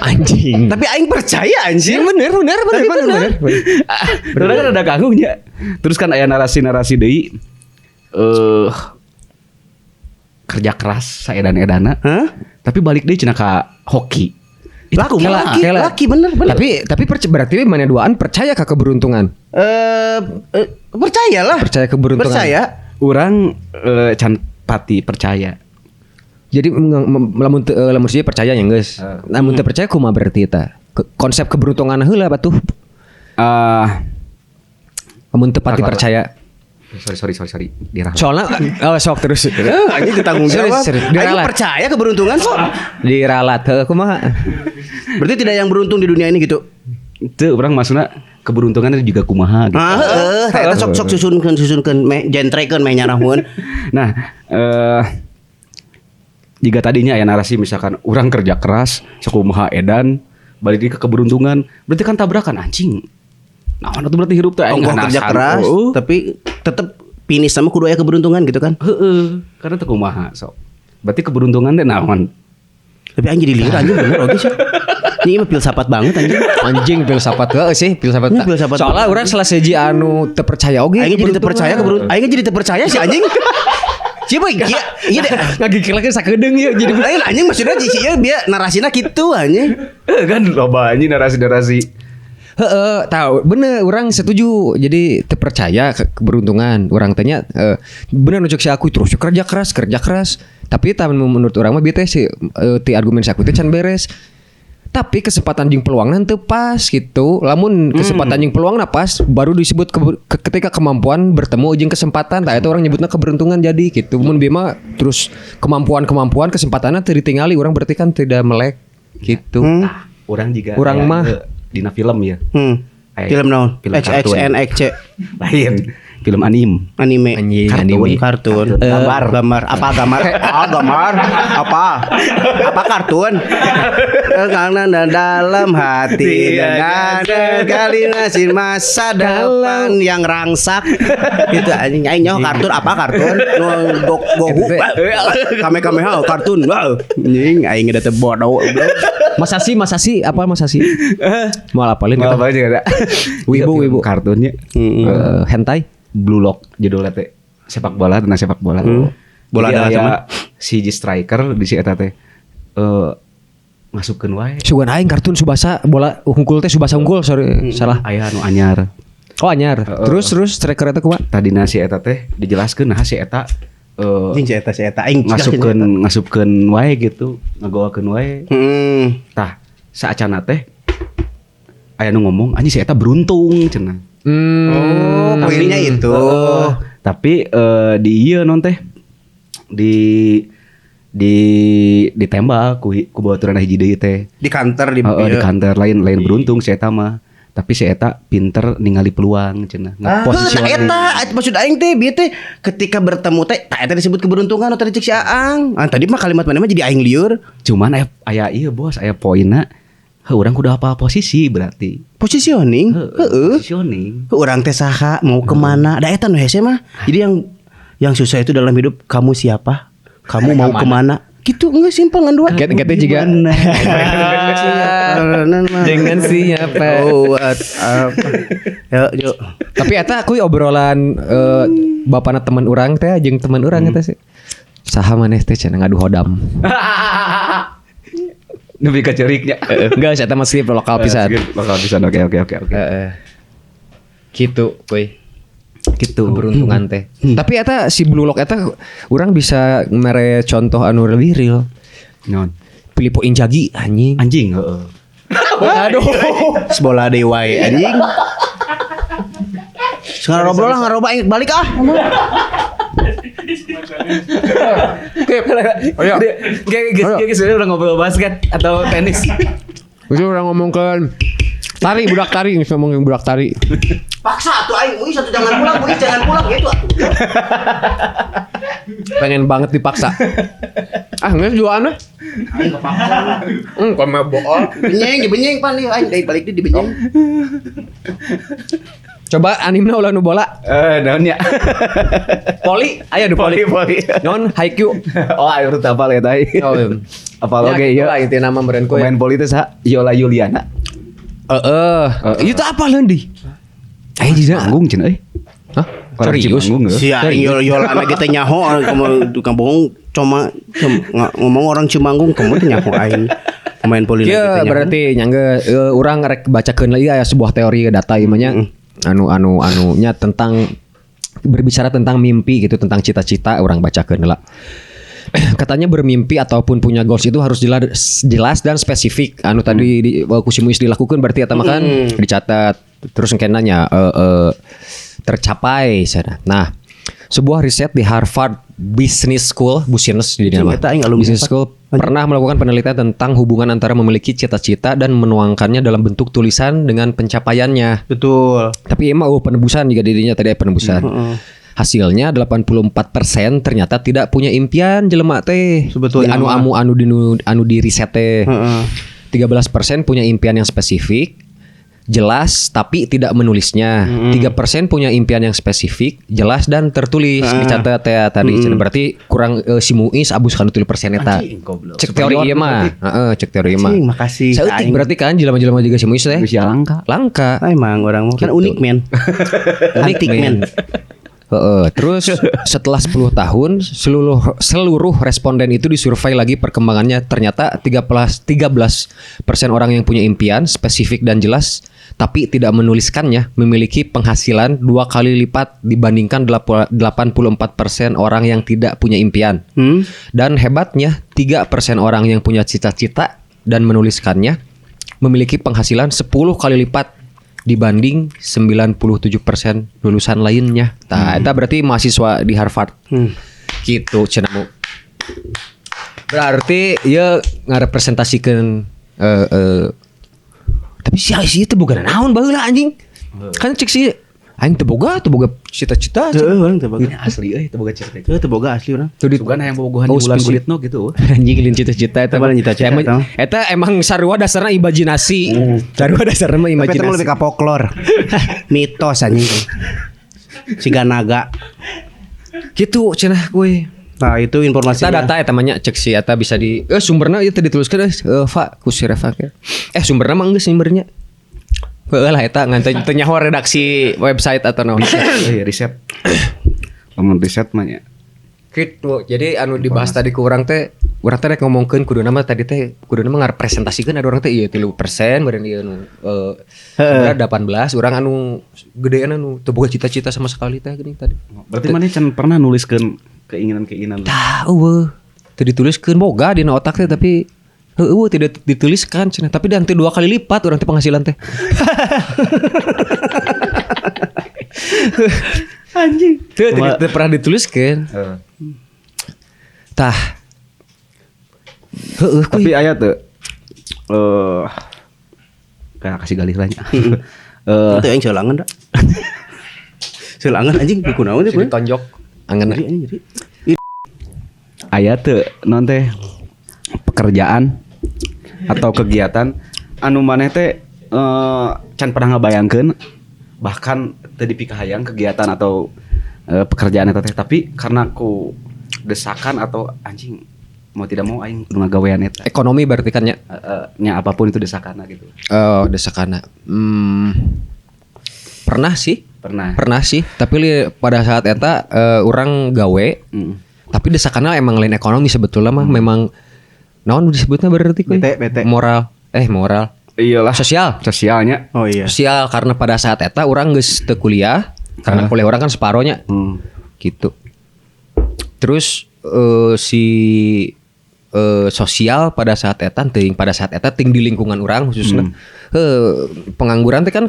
Speaker 1: Anjing.
Speaker 3: Tapi aing percaya anjing.
Speaker 1: Bener.
Speaker 2: Orang kan ada kagungnya. Terus kan aya narasi-narasi deui kerja keras saedan-edana. Tapi balik deui cenah ka hoki.
Speaker 3: Laki bener.
Speaker 1: Tapi berarti mana duaan percaya ke keberuntungan?
Speaker 3: Percayalah.
Speaker 1: Percaya keberuntungan.
Speaker 3: Percaya.
Speaker 2: Urang can pati percaya.
Speaker 1: Jadi lamun sih percaya ya geus. Lamun teu percaya kumaha berarti eta? Konsep keberuntungan heula batuh. Lamun teu pati percaya.
Speaker 2: Sorry. Diralat.
Speaker 1: Soalnya sok terus.
Speaker 3: Anjing ditanggung jawab. Aing percaya keberuntungan kok.
Speaker 1: Diralat heuh kumaha?
Speaker 3: Berarti tidak yang beruntung di dunia ini gitu.
Speaker 2: Teu urang maksudna keberuntungan juga kumaha gitu.
Speaker 3: Eta sok susunkeun jentrekeun meh nyarahun.
Speaker 2: Nah, jika tadinya ya narasi misalkan orang kerja keras, sakumaha edan, balik ke keberuntungan, berarti kan tabrakan anjing. Nah, itu berarti hirup teh
Speaker 3: aing kerja keras, tapi tetep finish sama kudu aya keberuntungan gitu kan?
Speaker 2: Karena teu kumaha sok. Berarti keberuntungan teh naon?
Speaker 3: Tapi anjing jadi liur anjing bener oge sih. Ini mah filsafat banget anjing.
Speaker 1: Anjing filsafat heeh sih, filsafat. Soalnya urang salah seji anu teu percaya oge.
Speaker 3: Aing jadi teu percaya aing jadi teu percaya sih anjing. Siapa iya deh
Speaker 1: ngagikeulakeun sakedeung ieu jadi
Speaker 3: lain anjing maksudnya di ieu biar narasina kitu anjing.
Speaker 2: Kan loba anjing narasi-narasi.
Speaker 1: Tahu bener orang setuju. Jadi teu percaya keberuntungan. Urang tanya bener nujuk si aku terus kerja keras. Tapi menurut orang mah bieu teh si ti argumen si aku teh can beres. Tapi kesempatan jeung peluangna teu pas gitu. Lamun kesempatan jeung peluangna pas baru disebut ketika kemampuan bertemu jeung kesempatan. Tah eta orang nyebutna keberuntungan jadi gitu. Mun bieu mah terus kemampuan kesempatanna teu ditingali urang berarti kan tidak melek gitu.
Speaker 2: Urang juga
Speaker 1: urang mah
Speaker 2: dina film ya.
Speaker 3: Film naon? XXNXC.
Speaker 2: Lain. Film anime.
Speaker 3: Anime. Kartun. Gambar. Apa gambar? Gambar. Apa kartun? Karena dalam hati dan ada kali nasi masa depan yang rangsak. Itu anjing nyoh kartun apa kartun? Goku. Kamehameha kartun. Anjing aing udah teu bodoh.
Speaker 1: Masashi apa Masashi? Mau apalin
Speaker 2: Mau
Speaker 1: kita?
Speaker 2: apa aja ada.
Speaker 1: Wibu.
Speaker 2: Kartunnya.
Speaker 1: Hentai.
Speaker 2: Blue Lock judulnya teh sepak bola tentang sepak bola.
Speaker 3: Bola adalah teman.
Speaker 2: Si striker di si eta teh ngasupkeun wae.
Speaker 1: Sugan aing kartun Subasa bola hungkul teh Subasa hungkul sorry salah.
Speaker 2: Aya anu anyar.
Speaker 1: Oh anyar. Terus striker eta kumaha?
Speaker 2: Tadina si eta teh dijelaskeun nah si eta
Speaker 3: Anjing si eta aing
Speaker 2: ngasupkeun wae gitu, ngagoakeun wae. Tah saacana teh aya nu ngomong anjing si eta beruntung cenah.
Speaker 3: Poinnya itu.
Speaker 2: Tapi di ieu non teh ditembak ku baturan hiji deui teh.
Speaker 3: Di kantor
Speaker 2: Di kantor lain beruntung si eta mah. Tapi si eta pinter ningali peluang cenah.
Speaker 3: Posisioning. Eta maksud aing teh bieu teh ketika bertemu teh eta disebut keberuntungan atau cek si Aang. Tadi mah kalimat mana mah jadi aing liur.
Speaker 2: Cuman aya ieu bos, aya poinna. Urang kudu hafal posisi berarti.
Speaker 3: Positioning.
Speaker 2: Positioning.
Speaker 3: Urang teh saha mau kemana? Da eta nu hese mah. Jadi yang susah itu dalam hidup kamu siapa? Kamu mau kemana? Gitu enggak simpel ngan dua.
Speaker 1: Kita juga dengan siapa?
Speaker 3: Yuk.
Speaker 1: Tapi eta kuy obrolan bapana teman urang teh jeung teman urang eta sih. Saha maneh teh cenah ngadu hodam.
Speaker 2: Nepi ka ceuriknya.
Speaker 1: Enggak, saya mah skrip lokal pisan.
Speaker 2: Lokal pisan. Oke.
Speaker 1: Gitu, kuy.
Speaker 2: Gitu.
Speaker 1: Keberuntungan teh. Tapi eta si Blue Lock eta urang bisa mere contoh anu lebih real.
Speaker 2: Naon?
Speaker 1: Filippo Inzaghi anjing.
Speaker 2: Anjing, heeh.
Speaker 3: Aduh. Sebola dewa anjing. Sekarang ngaroba aing balik ah.
Speaker 2: Guys, udah ngobrol basket atau tenis.
Speaker 1: Itu orang ngomongkan tari, budak tari, ngomongin budak tari.
Speaker 3: Paksa tuh aing, satu jangan pulang gitu atuh.
Speaker 1: Pengen banget dipaksa. Nggak jualan mah.
Speaker 3: Aing kepaksa.
Speaker 1: Kok mau bohong.
Speaker 3: Benyeng pan nih aing dari balik di benyeng.
Speaker 1: Coba animna ulah nu bola.
Speaker 2: Naon ya?
Speaker 1: Poli, aya di poli. Non Haikyuu.
Speaker 2: Oh, ayo urut apal eta.
Speaker 1: Oh,
Speaker 2: Apal oge ieu.
Speaker 1: Itu nama meureun ku.
Speaker 2: Pemain poli teh saha? Yola Yuliana.
Speaker 1: Ieu teh apa leun di?
Speaker 2: Aya di manggung cenah euy.
Speaker 1: Hah?
Speaker 2: Serius?
Speaker 3: Si aing Yolana kita nyaho kamu kampung cuma ngomong orang Cimanggung kamu teh nyaho aing. Pemain poli
Speaker 1: lagi. Iya berarti nyangga urang rek bacakeun lagi aya sebuah teori data ieu mah nya. Anunya tentang berbicara tentang mimpi gitu, tentang cita-cita orang bacakeun heula. Katanya bermimpi ataupun punya goals itu harus jelas dan spesifik. Tadi di kusimuis dilakukan berarti eta mah kan dicatat terus engke nanya tercapai sana. Nah, sebuah riset di Harvard Business School pernah melakukan penelitian tentang hubungan antara memiliki cita-cita dan menuangkannya dalam bentuk tulisan dengan pencapaiannya.
Speaker 3: Betul.
Speaker 1: Tapi emang penebusan juga dirinya tadi penebusan. Hasilnya 84% ternyata tidak punya impian jelema teh.
Speaker 3: Sebetulnya
Speaker 1: anu di riset teh. 13% punya impian yang spesifik, jelas tapi tidak menulisnya. 3% punya impian yang spesifik, jelas dan tertulis. Dicatat ya tadi. Berarti kurang si Muis abus kan tulis persen eta. Cek teori ieu mah. Cek teori ieu mah.
Speaker 3: Makasih.
Speaker 1: Saeutik berarti kan jelema-jelema juga si Muis teh. Langka.
Speaker 3: Emang orang kan unik men.
Speaker 1: Unik men. Terus setelah 10 tahun seluruh responden itu disurvei lagi perkembangannya. Ternyata 13% orang yang punya impian spesifik dan jelas tapi tidak menuliskannya memiliki penghasilan 2 kali lipat dibandingkan 84% orang yang tidak punya impian. Dan hebatnya 3% orang yang punya cita-cita dan menuliskannya memiliki penghasilan 10 kali lipat dibanding 97% lulusan lainnya. Nah, itu berarti mahasiswa di Harvard. Gitu cenah. Berarti ya ngarepresentasikan tapi si itu bukan naon baheula anjing. Kan cek si Aing teu boga cita-cita.
Speaker 3: Heeh, urang teu boga.
Speaker 2: Ini asli teu boga cita.
Speaker 3: Teu boga asli urang.
Speaker 2: Sugana yang bobogohan di bulan kulitno gitu.
Speaker 1: Anjing lin cita-cita eta.
Speaker 3: Teu cita-cita
Speaker 1: Eta emang sarua dasarna imajinasi. Sarua dasarna mah
Speaker 3: Tapi itu
Speaker 1: imajinasi.
Speaker 3: lebih ke folklore. Mitos anjing. Siga naga.
Speaker 1: Gitu cenah kuy.
Speaker 3: Nah, itu informasinya.
Speaker 1: Eta data eta mah nya cek si eta bisa di sumberna ieu teh dituliskeun Fa ku si Reva ke. Sumberna mah geus sumbernya. Heueuh lah eta ngan teu nyaho redaksi website atau naon.
Speaker 2: Riset. Lamun riset mah nya.
Speaker 1: Gitu. Jadi anu dibahas tadi ku urang teh rek ngomongkeun kuduna mah tadi teh kuduna mah ngarepresentasikan ada urang teh ieu 3% beureun ieu anu sebenarnya 18 urang anu gedean anu teu boga cita-cita sama sekali teh geuning tadi.
Speaker 2: Berarti mana can pernah nuliskeun keinginan-keinginan.
Speaker 1: Tah eueuh teu dituliskeun boga dina otak teh tapi eueuh tidak dituliskan cenah tapi dan teu 2 kali lipat urang teh penghasilan teh.
Speaker 3: Anjing.
Speaker 1: Teu pernah dituliskeun. Tah. Heueuh
Speaker 2: Tapi aya teu kayak kasih galih lah nya.
Speaker 3: Itu yang seulangan dah. Seulangan anjing di kunaon teh?
Speaker 1: ditonjok angeunna.
Speaker 3: Jadi.
Speaker 2: Aya teu non teh pekerjaan atau kegiatan anu maneh teh can pernah ngabayangkeun bahkan teu dipikahayang kegiatan atau pekerjaan eta teh tapi karena ku desakan atau anjing mau tidak mau aing kudu ngagawean eta.
Speaker 1: Ekonomi berarti kan nya.
Speaker 2: Nya apapun itu desakanna gitu.
Speaker 1: Oh, desakana. Pernah sih. Pernah sih, tapi pada saat eta orang gawe. Tapi desakana emang lain ekonomi sebetulnya mah memang naon disebutnya berarti kuy?
Speaker 3: Bete.
Speaker 1: Moral.
Speaker 2: Iyalah
Speaker 1: Sosialnya.
Speaker 3: Oh iya.
Speaker 1: Sosial karena pada saat eta orang geus teu kuliah karena kuliah orang kan separohnya. Gitu. Terus sosial pada saat eta ting di lingkungan orang khususnya pengangguran teh kan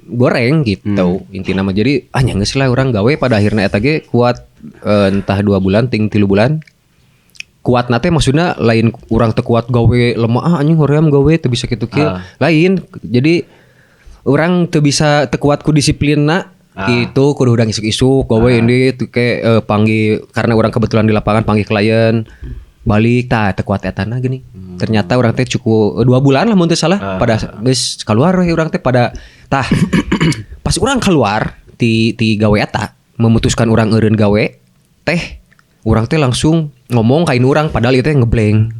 Speaker 1: goreng gitu intina mah jadi nya geus lah orang gawe pada akhirnya eta ge kuat entah 2 bulan ting 3 bulan kuat nate maksudnya lain orang teu kuat gawe lemah anjing hoream gawe teu bisa kitu kieu lain jadi orang teu bisa teu kuat ku disiplinna gitu kudu udang isuk-isuk gawe ini tuh kayak panggil karena orang kebetulan di lapangan panggil klien balik teu kuat etana gini ternyata orang teh cukup 2 bulan lah mun teu salah pada geus keluar orang teh pada tah pas orang keluar ti gawe eta memutuskan orang eureun gawe teh urang teh langsung ngomong kain urang padahal ieu teh ngeblank.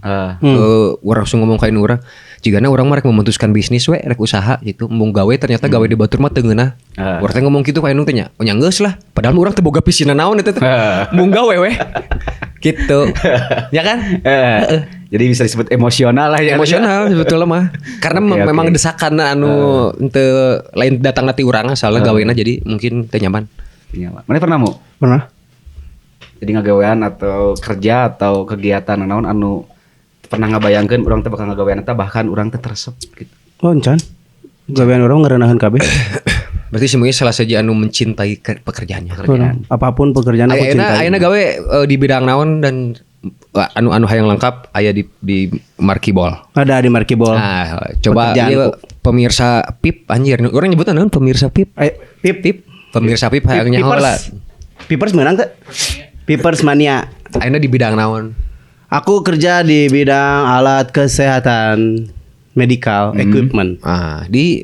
Speaker 1: Urang langsung ngomong kain urang. Jigana urang mah rek memutuskan bisnis we rek usaha gitu. Mung gawe ternyata gawe di batur mah teu ngeunah. Urang teh ngomong kitu kain urang teh nya. Oh nya geus lah. Padahal urang teh boga pisina naon eta teh. Mung gawe we. Gitu. Ya kan?
Speaker 2: Jadi bisa disebut emosional lah ya.
Speaker 1: Emosional sebetulnya mah. Karena memang desakan anu teu lain datang nanti urang asalna gawena jadi mungkin teu nyaman.
Speaker 2: Mana pernah mau?
Speaker 3: Pernah.
Speaker 2: Jadi ngagawean atau kerja atau kegiatan naon anu pernah ngabayangkeun urang teh bakal ngagawean eta bahkan urang teh teresep gitu.
Speaker 3: Oh encan. Gawean urang ngareunaheun kabeh.
Speaker 1: Berarti semuanya salah saja anu mencintai pekerjaannya.
Speaker 3: Apapun pekerjaan aku cintai.
Speaker 1: Ayeuna gawe di bidang naon dan anu hayang lengkap aya di Markibol.
Speaker 3: Ada di Markibol.
Speaker 1: Nah, coba ieu pemirsa PIP anjir. Urang nyebutna naon pemirsa PIP? PIP. Pemirsa PIP hayang nyaho lah.
Speaker 3: Pipers menang teh? Pipers Mania.
Speaker 1: Ayeuna di bidang naon?
Speaker 3: Aku kerja di bidang alat kesehatan medical equipment.
Speaker 1: Di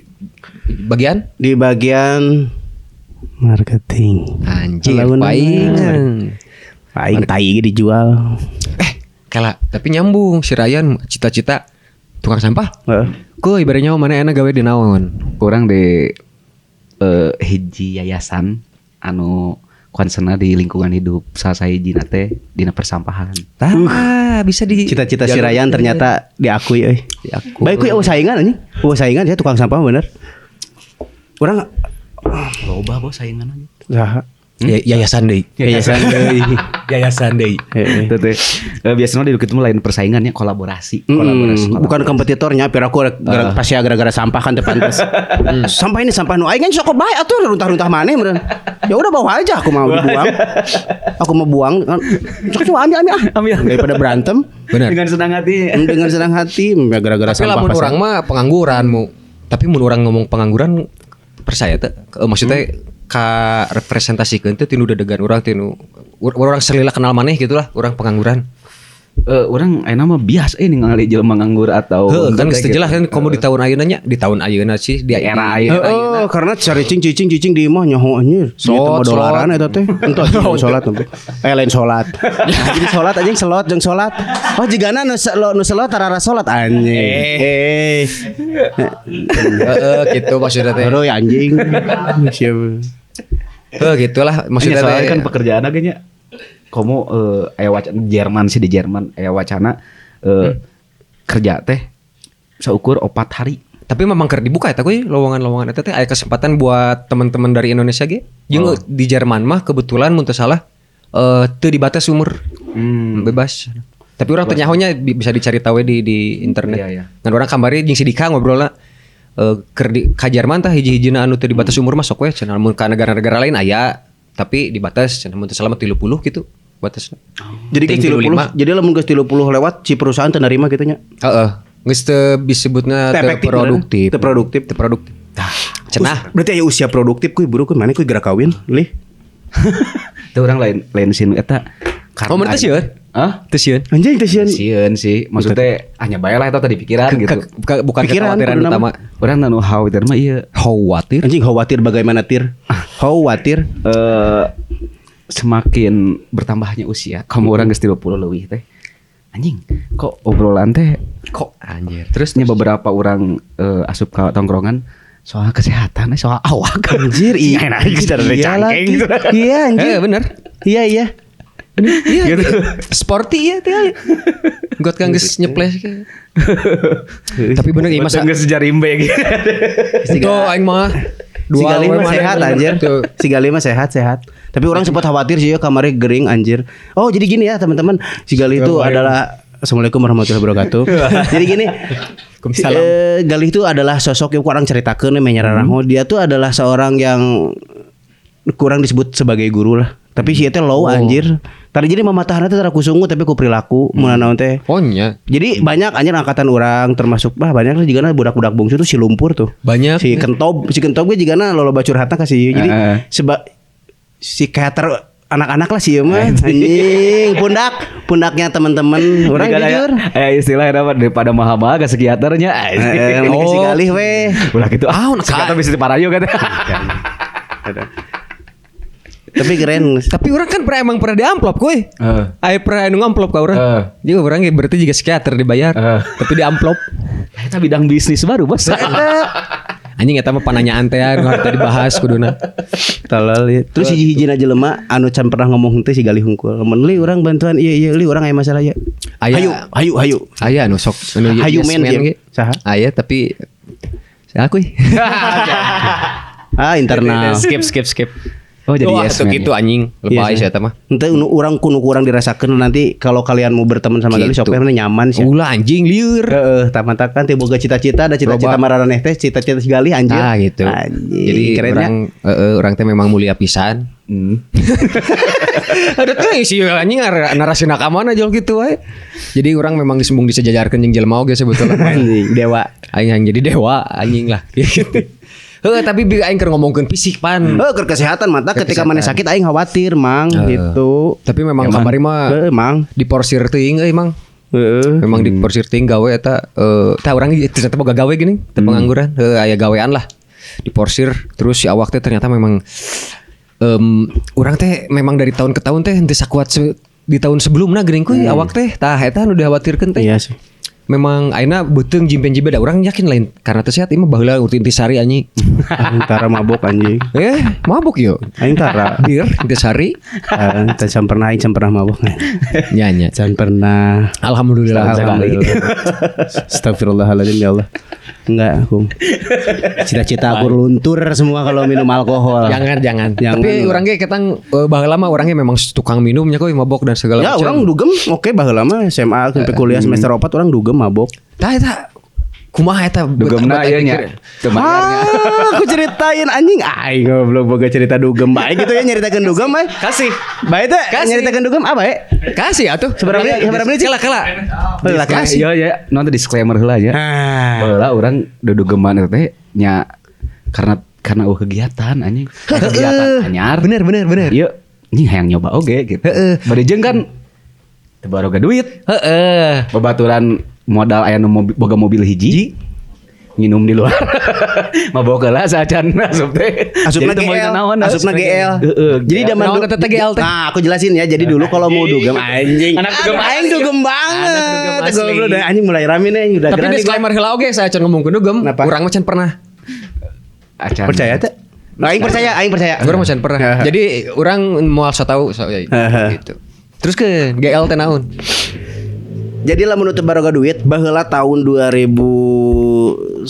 Speaker 1: bagian?
Speaker 3: Di bagian marketing.
Speaker 1: Anjir, paingan.
Speaker 3: Paing tai dijual.
Speaker 1: Kala, tapi nyambung si Ryan cita-cita tukang sampah. Ku ibaratnya mana enak gawe di naon?
Speaker 2: Kurang di hiji yayasan anu concern di lingkungan hidup sahiji teh dina persampahan.
Speaker 1: Bisa di
Speaker 3: cita-cita si Ryan ternyata diakui euy. Baik kuy saingan anjing. Saingan saya tukang sampah bener. Urang
Speaker 2: loba bos saingan aja.
Speaker 3: Saha?
Speaker 1: Yayasan deui. Yayasan deui.
Speaker 2: Teh biasanya di kitu lain persaingannya kolaborasi.
Speaker 3: Bukan kompetitornya, biar aku pasti gara-gara sampah kan depan tes. Sampah ini sampah nu aing kan sok bae atuh runtah-runtah maneh meureun. Ya udah bawa aja aku mau dibuang. Aku mau buang kan. Sok ambil. Daripada berantem.
Speaker 1: Benar.
Speaker 2: Dengan senang hati
Speaker 3: gara-gara sampah.
Speaker 1: Tapi lamun urang mah pengangguran mu. Tapi mun urang ngomong pengangguran percaya teh maksudnya ka representasikan teh tinu dedegan urang tinu urang selila kenal maneh gitulah urang pengangguran.
Speaker 2: Orang ayeuna mah biasa ningali jelema nganggur atau
Speaker 1: Kan geus teu jelas kan komo di tahun ayeuna nya, di tahun ayeuna sih di era ayeuna.
Speaker 3: Karena cari cicing di imah nyaho anjir.
Speaker 1: Sholat,
Speaker 3: dolaran eta teh. Entah salat teh. Lain salat. Nah, jadi salat anjing selot jeung salat. Oh jigana nu selot tarara salat anjing.
Speaker 1: Gitu maksudnya teh.
Speaker 3: Aduh anjing. Siapa?
Speaker 1: Gitulah maksudnya
Speaker 2: soalnya kan pekerjaan agaknya komo aya wacana Jerman sih di Jerman aya wacana kerja teh seukur 4 hari.
Speaker 1: Tapi memang keur dibuka eta kuy lowongan-lowongan eta teh aya kesempatan buat teman-teman dari Indonesia ge. Jeung di Jerman mah kebetulan mun teu salah teu dibatas umur. Bebas. Tapi orang teh nyahonya bisa dicari tahu di internet.
Speaker 2: Iya.
Speaker 1: Ngan orang kamari jeung si Dika ngobrolna keur di ka Jerman tah hiji-hijina anu teu dibatas umur mah sok we cenah mun ka negara-negara lain aya tapi dibatas cenah mun teu salah 30 gitu batasnya.
Speaker 3: Jadi ke 30. Jadi lamun geus 30 lewat si perusahaan teu narima kitu nya.
Speaker 1: Heeh. Geus teu disebutna teu produktif.
Speaker 3: Teu produktif.
Speaker 1: Tah, cenah.
Speaker 3: Berarti aya usia produktif kuy buru kuy mana kuy gerak kawin, lih.
Speaker 2: Teu urang lain sieun eta.
Speaker 1: Oh, mun teh sieun?
Speaker 2: Hah?
Speaker 1: Teu sieun.
Speaker 3: Anjing teh sieun.
Speaker 2: Sieun sih. Maksudnya hanya bae lah eta tadi pikiran gitu.
Speaker 1: Bukan kekhawatiran utama.
Speaker 2: Urang nu khawatir mah ieu.
Speaker 1: Khawatir.
Speaker 3: Anjing khawatir bagaimana tir? Khawatir
Speaker 2: semakin bertambahnya usia, kamu orang geus 30 leuwih teh. Anjing, kok obrolan teh
Speaker 1: kok anjir.
Speaker 2: Terusnya beberapa orang asup ke tongkrongan soal kesehatan, soal awak
Speaker 3: anjir. Iya,
Speaker 2: secara cangkeng gitu.
Speaker 3: Iya anjir.
Speaker 1: Bener.
Speaker 3: Iya.
Speaker 1: Iya gitu. Sporty ya teh. Got kang geus nyeples ke. Tapi bener ieu masa
Speaker 2: geus jarimbe gitu.
Speaker 1: Tuh aing mah
Speaker 3: Si Gali mah sehat anjir. Si Gali mah sehat. Tapi orang sempat khawatir sih ya kamarnya gering anjir. Oh jadi gini ya teman-teman. Si Gali itu adalah Assalamualaikum warahmatullahi wabarakatuh. Jadi gini. Gali itu adalah sosok yang kurang ceritakeun menyerah Rango. Dia tuh adalah seorang yang kurang disebut sebagai guru lah. Tapi si teh low anjir. Tadi jadi mamatahanna teh tara kusungu tapi ku perilaku mun naon teh.
Speaker 1: Oh nya.
Speaker 3: Jadi banyak anjir angkatan orang termasuk banyak lah jigana budak-budak bungsu tuh si lumpur tuh.
Speaker 1: Banyak.
Speaker 3: Si kentob ge jigana loloba curhatna ka si. Jadi si kater anak-anak lah sih mah anjing pundaknya teman-teman orang jujur
Speaker 2: istilah apa daripada maha-maha ke psikiaternya
Speaker 3: si galih we
Speaker 2: ulah gitu psikiater bisa diparayu kan
Speaker 3: tapi keren.
Speaker 1: Tapi orang kan emang pernah di amplop kuy. Ayo pernah anu amplop ka urang. Juga orang berarti juga psikiater dibayar. Tapi di amplop.
Speaker 2: Eta bidang bisnis baru bos.
Speaker 1: Anjing eta mah pananyaan teh anu harta dibahas kuduna.
Speaker 3: Talal. Terus hiji-hijina jelema anu can pernah ngomong teh si Galih hungkul. Mun li urang bantuan ieu li urang aya masalah ya. Hayu.
Speaker 1: Aya anu sok anu
Speaker 3: hayu men ge. Saha?
Speaker 1: Aya tapi saya kuy.
Speaker 3: Internal.
Speaker 1: Skip.
Speaker 2: Oh jadi yes
Speaker 1: gitu anjing lebay sih eta mah.
Speaker 3: Ente urang kuno kurang dirasakeun nanti kalau kalian mau berteman sama Gali sok nyaman sih.
Speaker 1: Ulah anjing lieur.
Speaker 3: Heeh, tamatakan teh boga cita-cita ada cita-cita maraneh teh cita-cita si Gali anjir.
Speaker 1: Gitu.
Speaker 3: Anjing.
Speaker 1: Jadi urang teh memang mulia pisan. Ada tuh si anjing narasi nakamana jol gitu we. Jadi orang memang disembung disejajarkeun jeung jelema oge sebetulnya.
Speaker 3: Anjing dewa.
Speaker 1: Aing jadi dewa anjing lah gitu. Tapi aing keur ngomongkeun fisik pan.
Speaker 3: Keur kesehatan mata ketika maneh sakit aing khawatir mang gitu.
Speaker 1: Tapi memang kamari mah
Speaker 3: mang
Speaker 1: diporsir teuing euy mang. Memang diporsir teuing gawe eta tah urang teh boga gawe gini, teh pengangguran. Aya gawean lah. Diporsir terus si awak teh ternyata memang urang teh memang dari tahun ke tahun teh henteu sakuat di tahun sebelumna geuning kuy awak teh tah eta anu dikhawatirkeun teh.
Speaker 3: Iya sih.
Speaker 1: Memang aina beuteung jimpen-jimpen da urang yakin lain karena teu sehat ieu mah baheula urut intisari anjing.
Speaker 3: Antara mabok anjing.
Speaker 1: Mabok yo.
Speaker 3: Aing tara
Speaker 1: bir intisari.
Speaker 3: Teu pernah mabok.
Speaker 1: Nya.
Speaker 3: Can pernah.
Speaker 1: Alhamdulillah.
Speaker 3: Astagfirullahaladzim ya Allah. Enggak aku. Cita-cita aku luntur semua kalau minum alkohol.
Speaker 1: Jangan. Tapi urang ge ketang baheula mah urang ge memang tukang minumnya kok mabok dan segala macam.
Speaker 3: Ya urang dugem oke baheula mah SMA sampai kuliah semester 4 urang dugem mabok.
Speaker 1: Tah eta kumaha eta
Speaker 2: dugemna ieu nya.
Speaker 3: Aku ceritain anjing aing goblok boga cerita dugem bae gitu ya nyaritakeun dugem bae.
Speaker 1: Kasih.
Speaker 3: Bae teh nyaritakeun dugem apa bae?
Speaker 1: Kasih atuh.
Speaker 3: Sebenarnya kala.
Speaker 2: Kasih ya, nonton disclaimer heula ya. Baheula urang dugeman teh nya karena karena kegiatan anjing. Kegiatan anyar.
Speaker 1: Bener.
Speaker 2: Iya, ini hayang nyoba oge gitu. Bari jeung kan teu baroga duit. Babaturan modal aya nu boga mobil hiji. Nginum di luar. Mabok lah sajan asup teh.
Speaker 3: Asupna GL. Jadi zaman
Speaker 1: naon eta GL teh?
Speaker 3: Nah, aku jelasin ya. Jadi dulu kalau mau dugem anjing.
Speaker 2: Anak dugem
Speaker 3: aing dugem banget.
Speaker 1: Anak dugem asli.
Speaker 3: Goblok dah anjing mulai rame nih udah
Speaker 1: Tapi
Speaker 3: gerani gua.
Speaker 1: disclaimer heula oge saya can ngomongkeun dugem.
Speaker 3: Kenapa?
Speaker 1: Urang mah can pernah.
Speaker 2: Acan.
Speaker 3: Percaya teh? Nah, aing percaya.
Speaker 1: Urang mah can pernah. Jadi urang moal so tahu gitu. Terus ke GL teh naon?
Speaker 3: Jadi lah menutup baroga duit baheula tahun 2009.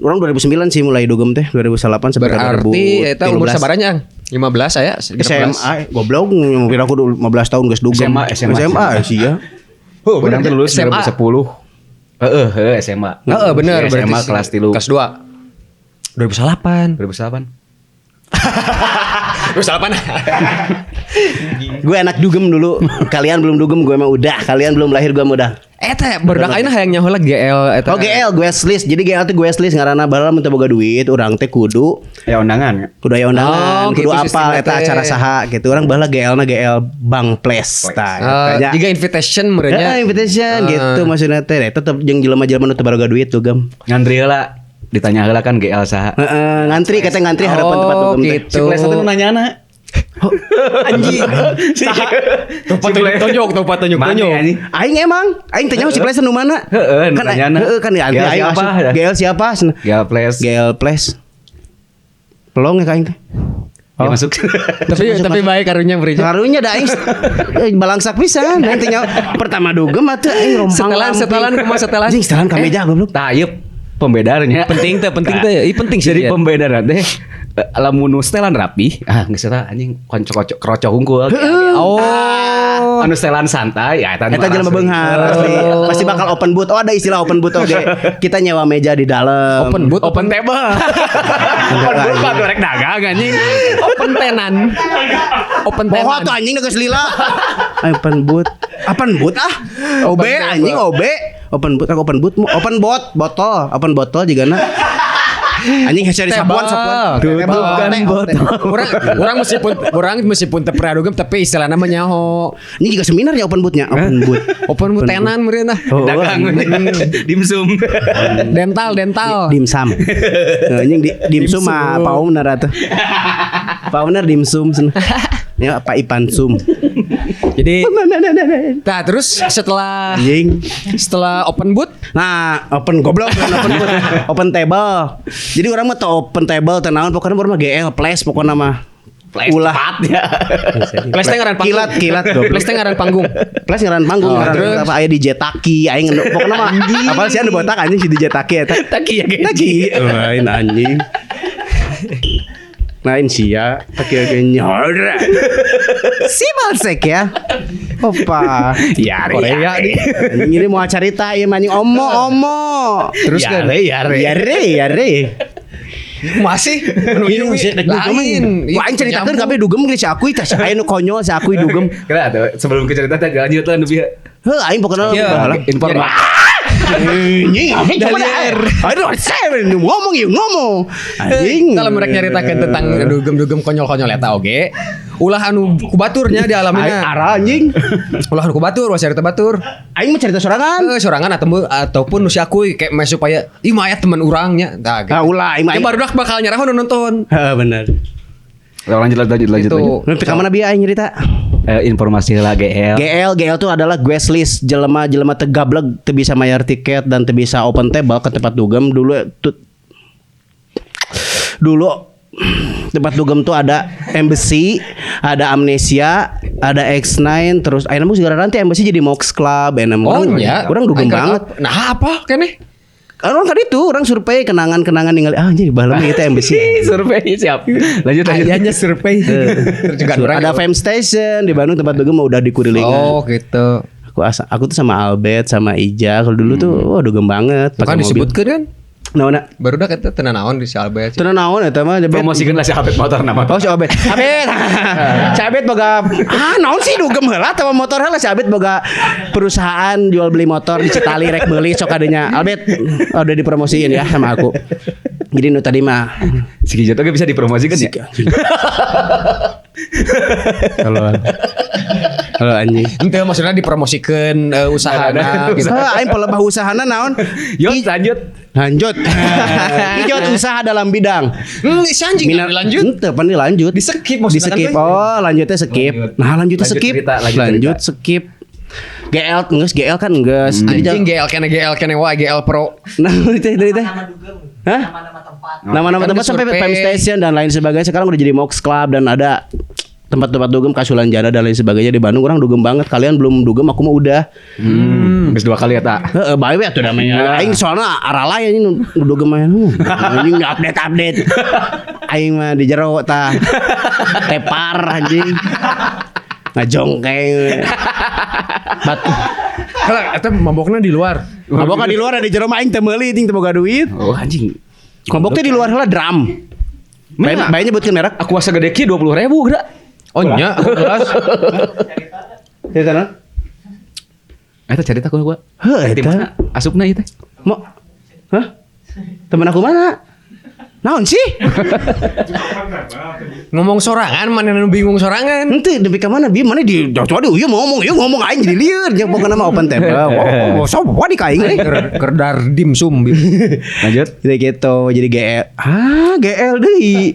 Speaker 3: Orang 2009 sih mulai dugem teh 2008 sampai
Speaker 1: Berarti eta umur sabaranya 15 saya 13.
Speaker 3: SMA goblok mungkin aku 15 tahun geus dugem. SMA sih ya.
Speaker 2: Urang teh lulus
Speaker 1: SMA.
Speaker 2: 2010. SMA.
Speaker 1: Bener
Speaker 2: SMA
Speaker 1: berarti
Speaker 2: kelas 3.
Speaker 1: Kelas 2. 2008. 2008.
Speaker 3: Gue anak dugem dulu. Kalian belum dugem, gue emang udah. Kalian belum lahir, gue udah.
Speaker 1: Eta barudak ayeuna hayang nyaho GL eta.
Speaker 3: Oh GL, gue list. Jadi GL teh gue list ngaranna baheula mun teu boga duit, urang teh kudu
Speaker 2: Ya undangan.
Speaker 3: kudu aya undangan,
Speaker 1: Oh,
Speaker 3: kudu
Speaker 1: gitu
Speaker 3: apal
Speaker 1: sistemnya
Speaker 3: eta
Speaker 1: teh.
Speaker 3: acara saha gitu. Urang baheula GL-na GL Bang Ples. Tah.
Speaker 1: Juga invitation merenya.
Speaker 3: Invitation gitu maksudnya teh. Eta teh jeung jelema-jelema nu teu boga duit dugem.
Speaker 2: Ngantri heula. Ditanya heula kan GL saha.
Speaker 3: Ngantri harapan tempat dugem teh.
Speaker 1: gitu.
Speaker 2: Si Ples teh nanyana.
Speaker 1: Anjing. Topat tunjuk.
Speaker 3: Aing teh nyaho si Ples nu mana?
Speaker 2: Heeh,
Speaker 3: Kan
Speaker 2: nanyana.
Speaker 3: kan ya
Speaker 2: GL siapa?
Speaker 3: GL siapa?
Speaker 2: GL Ples.
Speaker 3: GL Ples. Pelong ya kain teh.
Speaker 2: Dia masuk.
Speaker 1: Tapi baik karunya berinya.
Speaker 3: Karunya da aing balangsak pisan. Aing teh nyaho pertama dugem atuh aing rompang.
Speaker 1: Setelan kumaha setelan?
Speaker 3: Anjing setelan kameja goblok.
Speaker 2: Tah ieu pembedaannya.
Speaker 1: Penting teh. Ih penting sih.
Speaker 2: Jadi pembedaan teh lamun setelan rapi, geus eta anjing kroco hungkul.
Speaker 1: Oh.
Speaker 2: Anu setelan santai, ya eta
Speaker 3: Eta jelema beunghar asli. Pasti bakal open booth. Oh ada istilah open booth oge. Kita nyewa meja di dalam.
Speaker 1: Open booth,
Speaker 2: Open table. Open booth mah rek dagang anjing.
Speaker 1: open tenan. Open
Speaker 3: Poho
Speaker 1: tenan.
Speaker 3: tuh anjing geus lila. Open booth. Apaan booth ah? OB anjing OB. Open booth, open botol jigana. Anjing hese sapuan.
Speaker 1: Bukan botol. Orang meskipun teu pernah dugem tapi istilahna mah nyaho.
Speaker 3: Ini juga seminar ya open booth-nya.
Speaker 1: Open booth tenan meureun tah.
Speaker 2: Dagang dimsum.
Speaker 1: Dental.
Speaker 3: Dimsum. Anjing dimsum mah pauner atuh. Pauner dimsum cenah. Ya Pak Ipansum.
Speaker 1: Jadi nah terus setelah open booth
Speaker 3: Nah, open goblok kan open booth. Open table. Jadi orang mah teu open table teh naon pokoknya urang mah GL Place pokoknya mah. Ulah
Speaker 2: ya.
Speaker 1: Place teh ngaran panggung.
Speaker 3: Kilat goblok.
Speaker 1: Place teh ngaran panggung.
Speaker 3: Place ngaran panggung ngaran
Speaker 1: terus?
Speaker 3: apa aya DJ Taki aing pokoknya mah apal sih anu botak anjing si DJ Taki eta.
Speaker 2: Taki ya
Speaker 3: Taki lain anjing. Lain sia Taki ge nyor. Si balsek ya. Opa.
Speaker 2: Ya
Speaker 3: Korea nih. Anjing ini mau carita ieu anjing omo.
Speaker 1: Terus kan
Speaker 3: Ya re.
Speaker 1: masih lain.
Speaker 3: Wah, aing ceritakeun kabeh dugem ge si Akui tah aya nu konyol si Akui dugem.
Speaker 2: Kira atuh sebelum ke cerita teh lanjut lah nu bieu.
Speaker 3: Heuh aing pokona bahala.
Speaker 2: Informasi.
Speaker 3: Anjing, coba dah. Aduh, saya ngomong. Anjing.
Speaker 1: Kalau mereka nyaritakeun tentang dugem-dugem konyol-konyol eta oge. Ulah anu kubaturnya di alamnya.
Speaker 3: Arah anjing.
Speaker 1: Ulah anu kubatur, wasa cerita batur.
Speaker 3: Aing mah cerita sorangan.
Speaker 1: Sorangan ataupun nu si Akui kayak mah supaya ih mah aya teman urangnya. Tah gitu.
Speaker 3: Ulah aing mah.
Speaker 1: Barudak bakal nyarah nu nonton.
Speaker 3: Heeh, bener.
Speaker 2: Lanjut.
Speaker 1: Itu.
Speaker 3: Nanti ka mana bieu aing nyerita?
Speaker 2: Informasi lah
Speaker 3: GL tuh adalah guest list jelema teu gablek teu bisa mayar tiket dan teu bisa open table ke tempat dugem dulu tempat dugem tuh ada Embassy, ada Amnesia, ada X9, terus ayeuna mah segala nanti Embassy jadi Mox Club, urang dugem banget.
Speaker 1: Nah, apa keneh?
Speaker 3: Orang tadi tuh orang survei kenangan ningali anjir baheula mah kita Embassy.
Speaker 2: Survei siap. Lanjut.
Speaker 1: Ayahnya survei.
Speaker 3: Ada Fame Station di Bandung tempat dugem udah dikurilingan.
Speaker 1: Oh, gitu.
Speaker 3: Aku tuh sama Albert sama Ija kalau dulu tuh dugem banget
Speaker 1: Kan disebutkeun kan?
Speaker 3: Naona
Speaker 1: Barudak eta teu naon di si Albert.
Speaker 3: teu naon eta mah
Speaker 2: Promosikeun lah si Habib motor nama.
Speaker 3: Oh si Albert. Si Albert boga naon sih dugem heula teh motor heula si Albert boga perusahaan jual beli motor di Citali rek meuli sok adanya. Albert udah dipromosiin ya sama aku. Jadi nu tadi mah
Speaker 2: Si Kijot oke bisa dipromosikan ya.
Speaker 3: Kalau anjing.
Speaker 1: Ente maksudnya dipromosikan usahana gitu.
Speaker 3: Aing pelebah usahana naon?
Speaker 2: Yo lanjut.
Speaker 3: Lanjut. Kijot usaha dalam bidang.
Speaker 1: Si anjing lanjut.
Speaker 3: Ente pan lanjut.
Speaker 1: Di skip
Speaker 3: Di
Speaker 1: maksudnya
Speaker 3: skip.
Speaker 1: kan.
Speaker 3: Oh, lanjutnya skip. Nah, lanjutnya
Speaker 2: Lanjut
Speaker 3: skip.
Speaker 2: cerita, lanjut
Speaker 3: Lanjut
Speaker 2: cerita.
Speaker 3: skip. GL geus GL kan geus.
Speaker 1: Anjing GL kene wae GL Pro.
Speaker 3: Nah, itu. Hah? Nama-nama tempat sampai
Speaker 1: survei.
Speaker 3: Time Station dan lain sebagainya. Sekarang udah jadi Mox Club dan ada tempat-tempat dugem Kasulan Jana dan lain sebagainya di Bandung. Orang dugem banget. Kalian belum dugem, aku mah udah.
Speaker 2: Geus 2 kali eta.
Speaker 3: Heeh, bae we atuh namanya. Aing soalnya arah lain ini nu dugem mah. Anjing update. Aing mah di jero tah. Tepar anjing. Ngajongkeng. Batu.
Speaker 4: Kalau eta mabokna di luar.
Speaker 3: Mabok di luar ada di jero mah aing teu meuli ting teu boga duit.
Speaker 2: Oh anjing.
Speaker 3: Mabok teh di luar heula drum. Bae nyebutkeun merek.
Speaker 2: Aku asa gede kieu 20.000 geura.
Speaker 1: Oh nya, kelas.
Speaker 3: Di sana.
Speaker 2: Eta cerita ku gua.
Speaker 3: Heuh
Speaker 2: Di
Speaker 3: eta.
Speaker 2: mana asupna ieu teh?
Speaker 3: Mau. Hah? Temen aku mana? Naon sih?
Speaker 1: Ngomong sorangan mana nu bingung sorangan.
Speaker 3: Ente demi ka mana bi mana di coba ieu ngomong aing jadi lieur jeung pokona mah open table. Oh, so wadi ka aing euy.
Speaker 1: Kerdar dimsum.
Speaker 2: Lanjut.
Speaker 3: Jadi gitu, jadi GL. GL deui.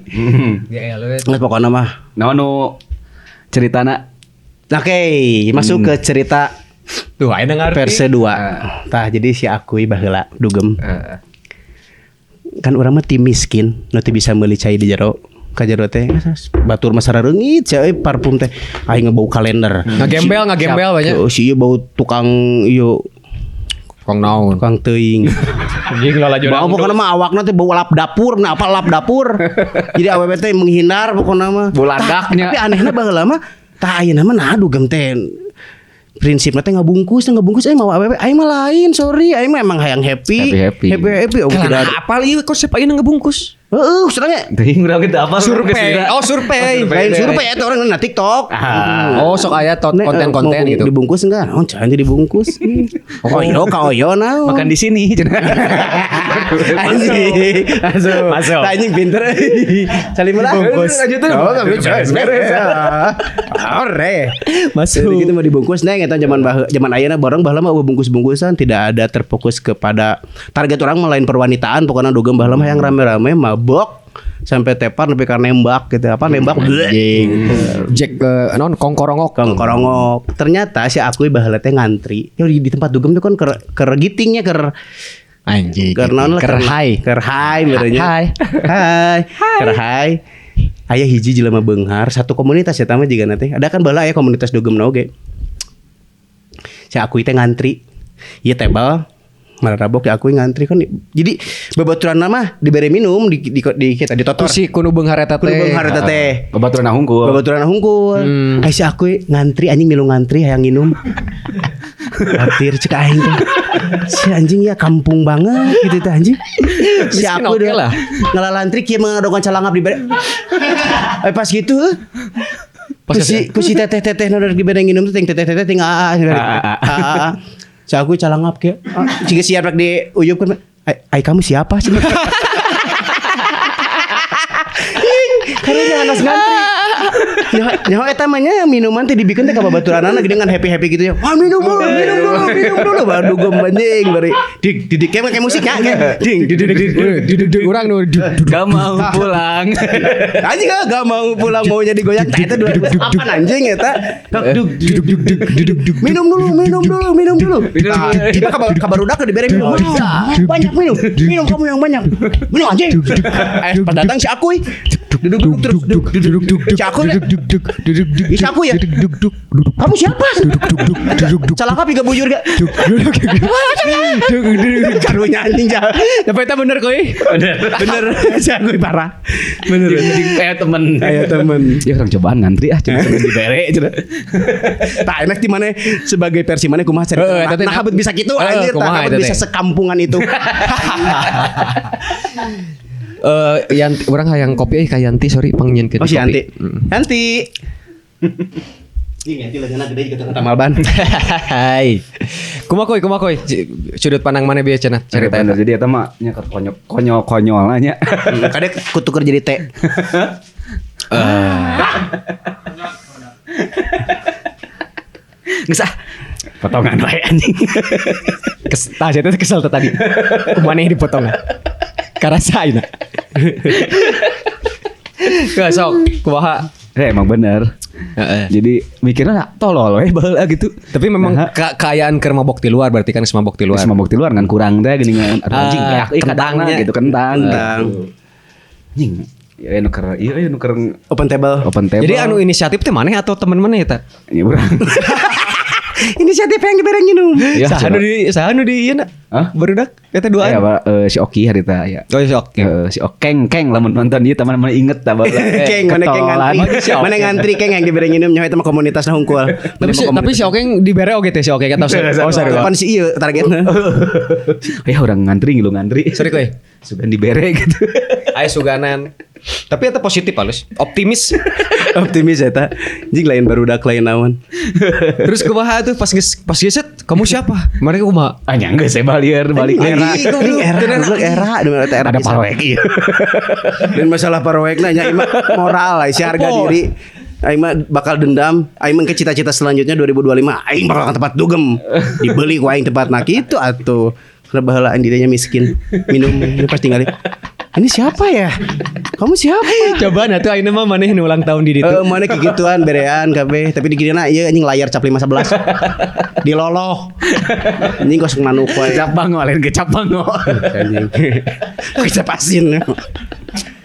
Speaker 1: GL
Speaker 3: Nggak pokona mah.
Speaker 2: Naon nu ceritana?
Speaker 3: Oke, masuk ke cerita
Speaker 1: Tuh ayeuna ngarti.
Speaker 3: versi 2. Tah jadi si akui baheula dugem. Kan urang mah tim miskin, nu teu bisa meuli cai di jero. Ka jero teh batur mah sarareungit cai parfum teh. Aing ngebau kalender.
Speaker 1: Ngagembel banyak.
Speaker 3: Si ieu bau tukang ieu
Speaker 1: Kong naon.
Speaker 3: tukang teuing.
Speaker 1: Anjing lah laju.
Speaker 3: Bau pokona mah awakna teh bau lap dapur, nah apa lap dapur. Jadi awewe teh menghindar pokona mah.
Speaker 2: Buladaknya.
Speaker 3: Tapi anehna baheula mah tah ayeuna mah nah dugem teh prinsipnya teh ngabungkus aing mau awewe aing mah lain sorry aing mah emang hayang happy oh
Speaker 1: Kenapa
Speaker 3: tidak
Speaker 1: apal ieu konsep ayeuna ngebungkus?
Speaker 3: sebenarnya
Speaker 2: Teuing urang kita apa?
Speaker 1: Survei. Oh, survei.
Speaker 3: lain survei eta orang na TikTok.
Speaker 1: Oh, sok aya konten-konten
Speaker 3: mau
Speaker 1: gitu.
Speaker 3: Dibungkus enggak? Oh, jangan dibungkus. Oyo ka oyo na.
Speaker 2: Makan di sini.
Speaker 3: Anjing. Masuk. Anjing pinter. Salim lah.
Speaker 2: Dibungkus.
Speaker 3: Lanjut tuh. Oh, enggak bisa. Ore. Masuk. Jadi kita mau dibungkus neng eta zaman ayeuna bareng baheula mah bungkus-bungkusan tidak ada terfokus kepada target orang melain perwanitaan pokoknya dugem baheula mah yang rame-rame mabok sampai tepar lebih karena nembak gitu apa nembak anjing
Speaker 1: Jack non kongkorongok.
Speaker 3: ternyata si akui baheula teh ngantri yo di tempat dugem tuh kan ker gitingnya ker
Speaker 1: Anjing.
Speaker 3: naon lah ker hai merenya hai ker hai aya hiji jelema beunghar satu komunitas ya tama jiga nanti ada kan baheula aya komunitas dugem na oge si akui teh ngantri ieu tebal mararabok ya aku ngantri kan jadi babaturan nama diberi minum di kita ditotor
Speaker 1: Si kudu beunghar eta teh.
Speaker 3: kudu beunghar eta teh
Speaker 2: Babaturan hungkul.
Speaker 3: babaturan hungkul ai si aku ngantri anjing milu ngantri hayang nginum Hatir cek aing teh si anjing ya kampung banget gitu teh anjing si
Speaker 1: Miskin
Speaker 3: aku
Speaker 1: oke
Speaker 3: deh
Speaker 1: lah.
Speaker 3: ngalalantri kieu mengadongan calangap diberi pas gitu Kusi teteh nu diberi nginum teh teteh ting aa si aku calangap ke jika siap rek di uyup kan ai kamu siapa sih karena jangan nas ngantri nyawa eta mah nya minuman teh dibikin teh ka babaturanana gede dengan happy gitu ya minum dulu baru dugem anjing bari didik kayak musik ya ding
Speaker 1: Urang nu
Speaker 2: Gak mau pulang.
Speaker 3: anjing gak mau pulang maunya digoyang tah eta 2008 anjing eta minum dulu tiba kabarudak dibere minum banyak minum kamu yang banyak minum anjing pas datang si akuy duduk terus si akuy si akuy ya kamu siapa salah kapi gak bujur gak karunya anjing tapi itu bener kuy bener si akuy parah bener
Speaker 2: Kayak temen.
Speaker 3: temen
Speaker 2: Ya orang cobaan ngantri coba dibere cenah.
Speaker 3: tak enak di mana sebagai versi mana kumaha cerita nah habet bisa gitu anjir tak
Speaker 1: kumaha
Speaker 3: habet
Speaker 1: eta
Speaker 3: bisa
Speaker 1: teh?
Speaker 3: sekampungan itu
Speaker 1: Yanti urang hayang kopi ka Yanti sorry pangnyeunkeun
Speaker 3: oh si Yanti Yanti Ini nanti leungeunna gede juga teu tamalban.
Speaker 1: Hai. Kumaha koy. Sudut pandang mana bieu cenah cerita
Speaker 2: Bener, jadi eta mah nya konyol nya.
Speaker 3: Kadek kutuker jadi teh.
Speaker 2: Geus potongan wae anjing.
Speaker 1: Tah saya teh kesel tadi. Kumaha dipotong. Karasaina. Ke sok kumaha.
Speaker 2: Emang bener. Jadi mikirnya tolol we baheula gitu.
Speaker 1: Tapi memang kekayaan keur mabok di luar berarti kan mabok di luar.
Speaker 2: Mabok di luar kan kurang teh geuning anjing
Speaker 1: kentangnya
Speaker 2: gitu kentang.
Speaker 3: Kentang.
Speaker 2: Anjing. Ya nu keur
Speaker 3: Open table.
Speaker 1: Jadi anu inisiatif teh maneh atau teman maneh eta?
Speaker 2: Ya urang.
Speaker 3: Inisiatif yang dibereng minum.
Speaker 2: Ya,
Speaker 1: Saha nu di ieu na?
Speaker 2: Hah?
Speaker 1: Barudak eta
Speaker 2: Ya,
Speaker 1: duaan.
Speaker 2: si Oki harita ya.
Speaker 1: Oh, si Oki.
Speaker 2: Si Okeng lamun nonton ieu teman-teman inget tah baheula.
Speaker 3: Keng mana keng ngantri. Mana ngantri keng yang dibereng minum nyawa eta mah komunitas hungkul.
Speaker 1: Tapi si Okeng dibere oge teh si Okeng eta. Oh, sorry.
Speaker 3: Kapan si ieu targetna?
Speaker 2: Ya orang ngantri ngilu ngantri.
Speaker 1: Sorry koy.
Speaker 2: Sugan dibere gitu.
Speaker 1: Aya suganan. Tapi eta positif halus, optimis.
Speaker 3: Optimis eta. Jing lain barudak lain naon.
Speaker 1: Terus kumaha tuh pas geset, kamu siapa? Mereka kumaha?
Speaker 2: Anya geus saya balik
Speaker 3: Era.
Speaker 2: Ada parwek ieu.
Speaker 3: Dan masalah parwekna nya imah moral lah, si harga diri. Aing mah bakal dendam. Aing mah ke cita-cita selanjutnya 2025 aing bakal ke tempat dugem. Dibeli ku aing tempatna kitu atuh. Karena baheula dirinya miskin. Minum pas tinggalin. Ini siapa ya? Kamu siapa?
Speaker 1: Coba atuh ayeuna mah maneh nu ulang tahun di ditu.
Speaker 3: Mana kegituan berean kabeh, tapi dikirina ieu anjing layar cap 511. Diloloh. Anjing kosong manuk wae.
Speaker 2: Cap bango lain ke cap bango.
Speaker 3: Anjing. Kecap asin.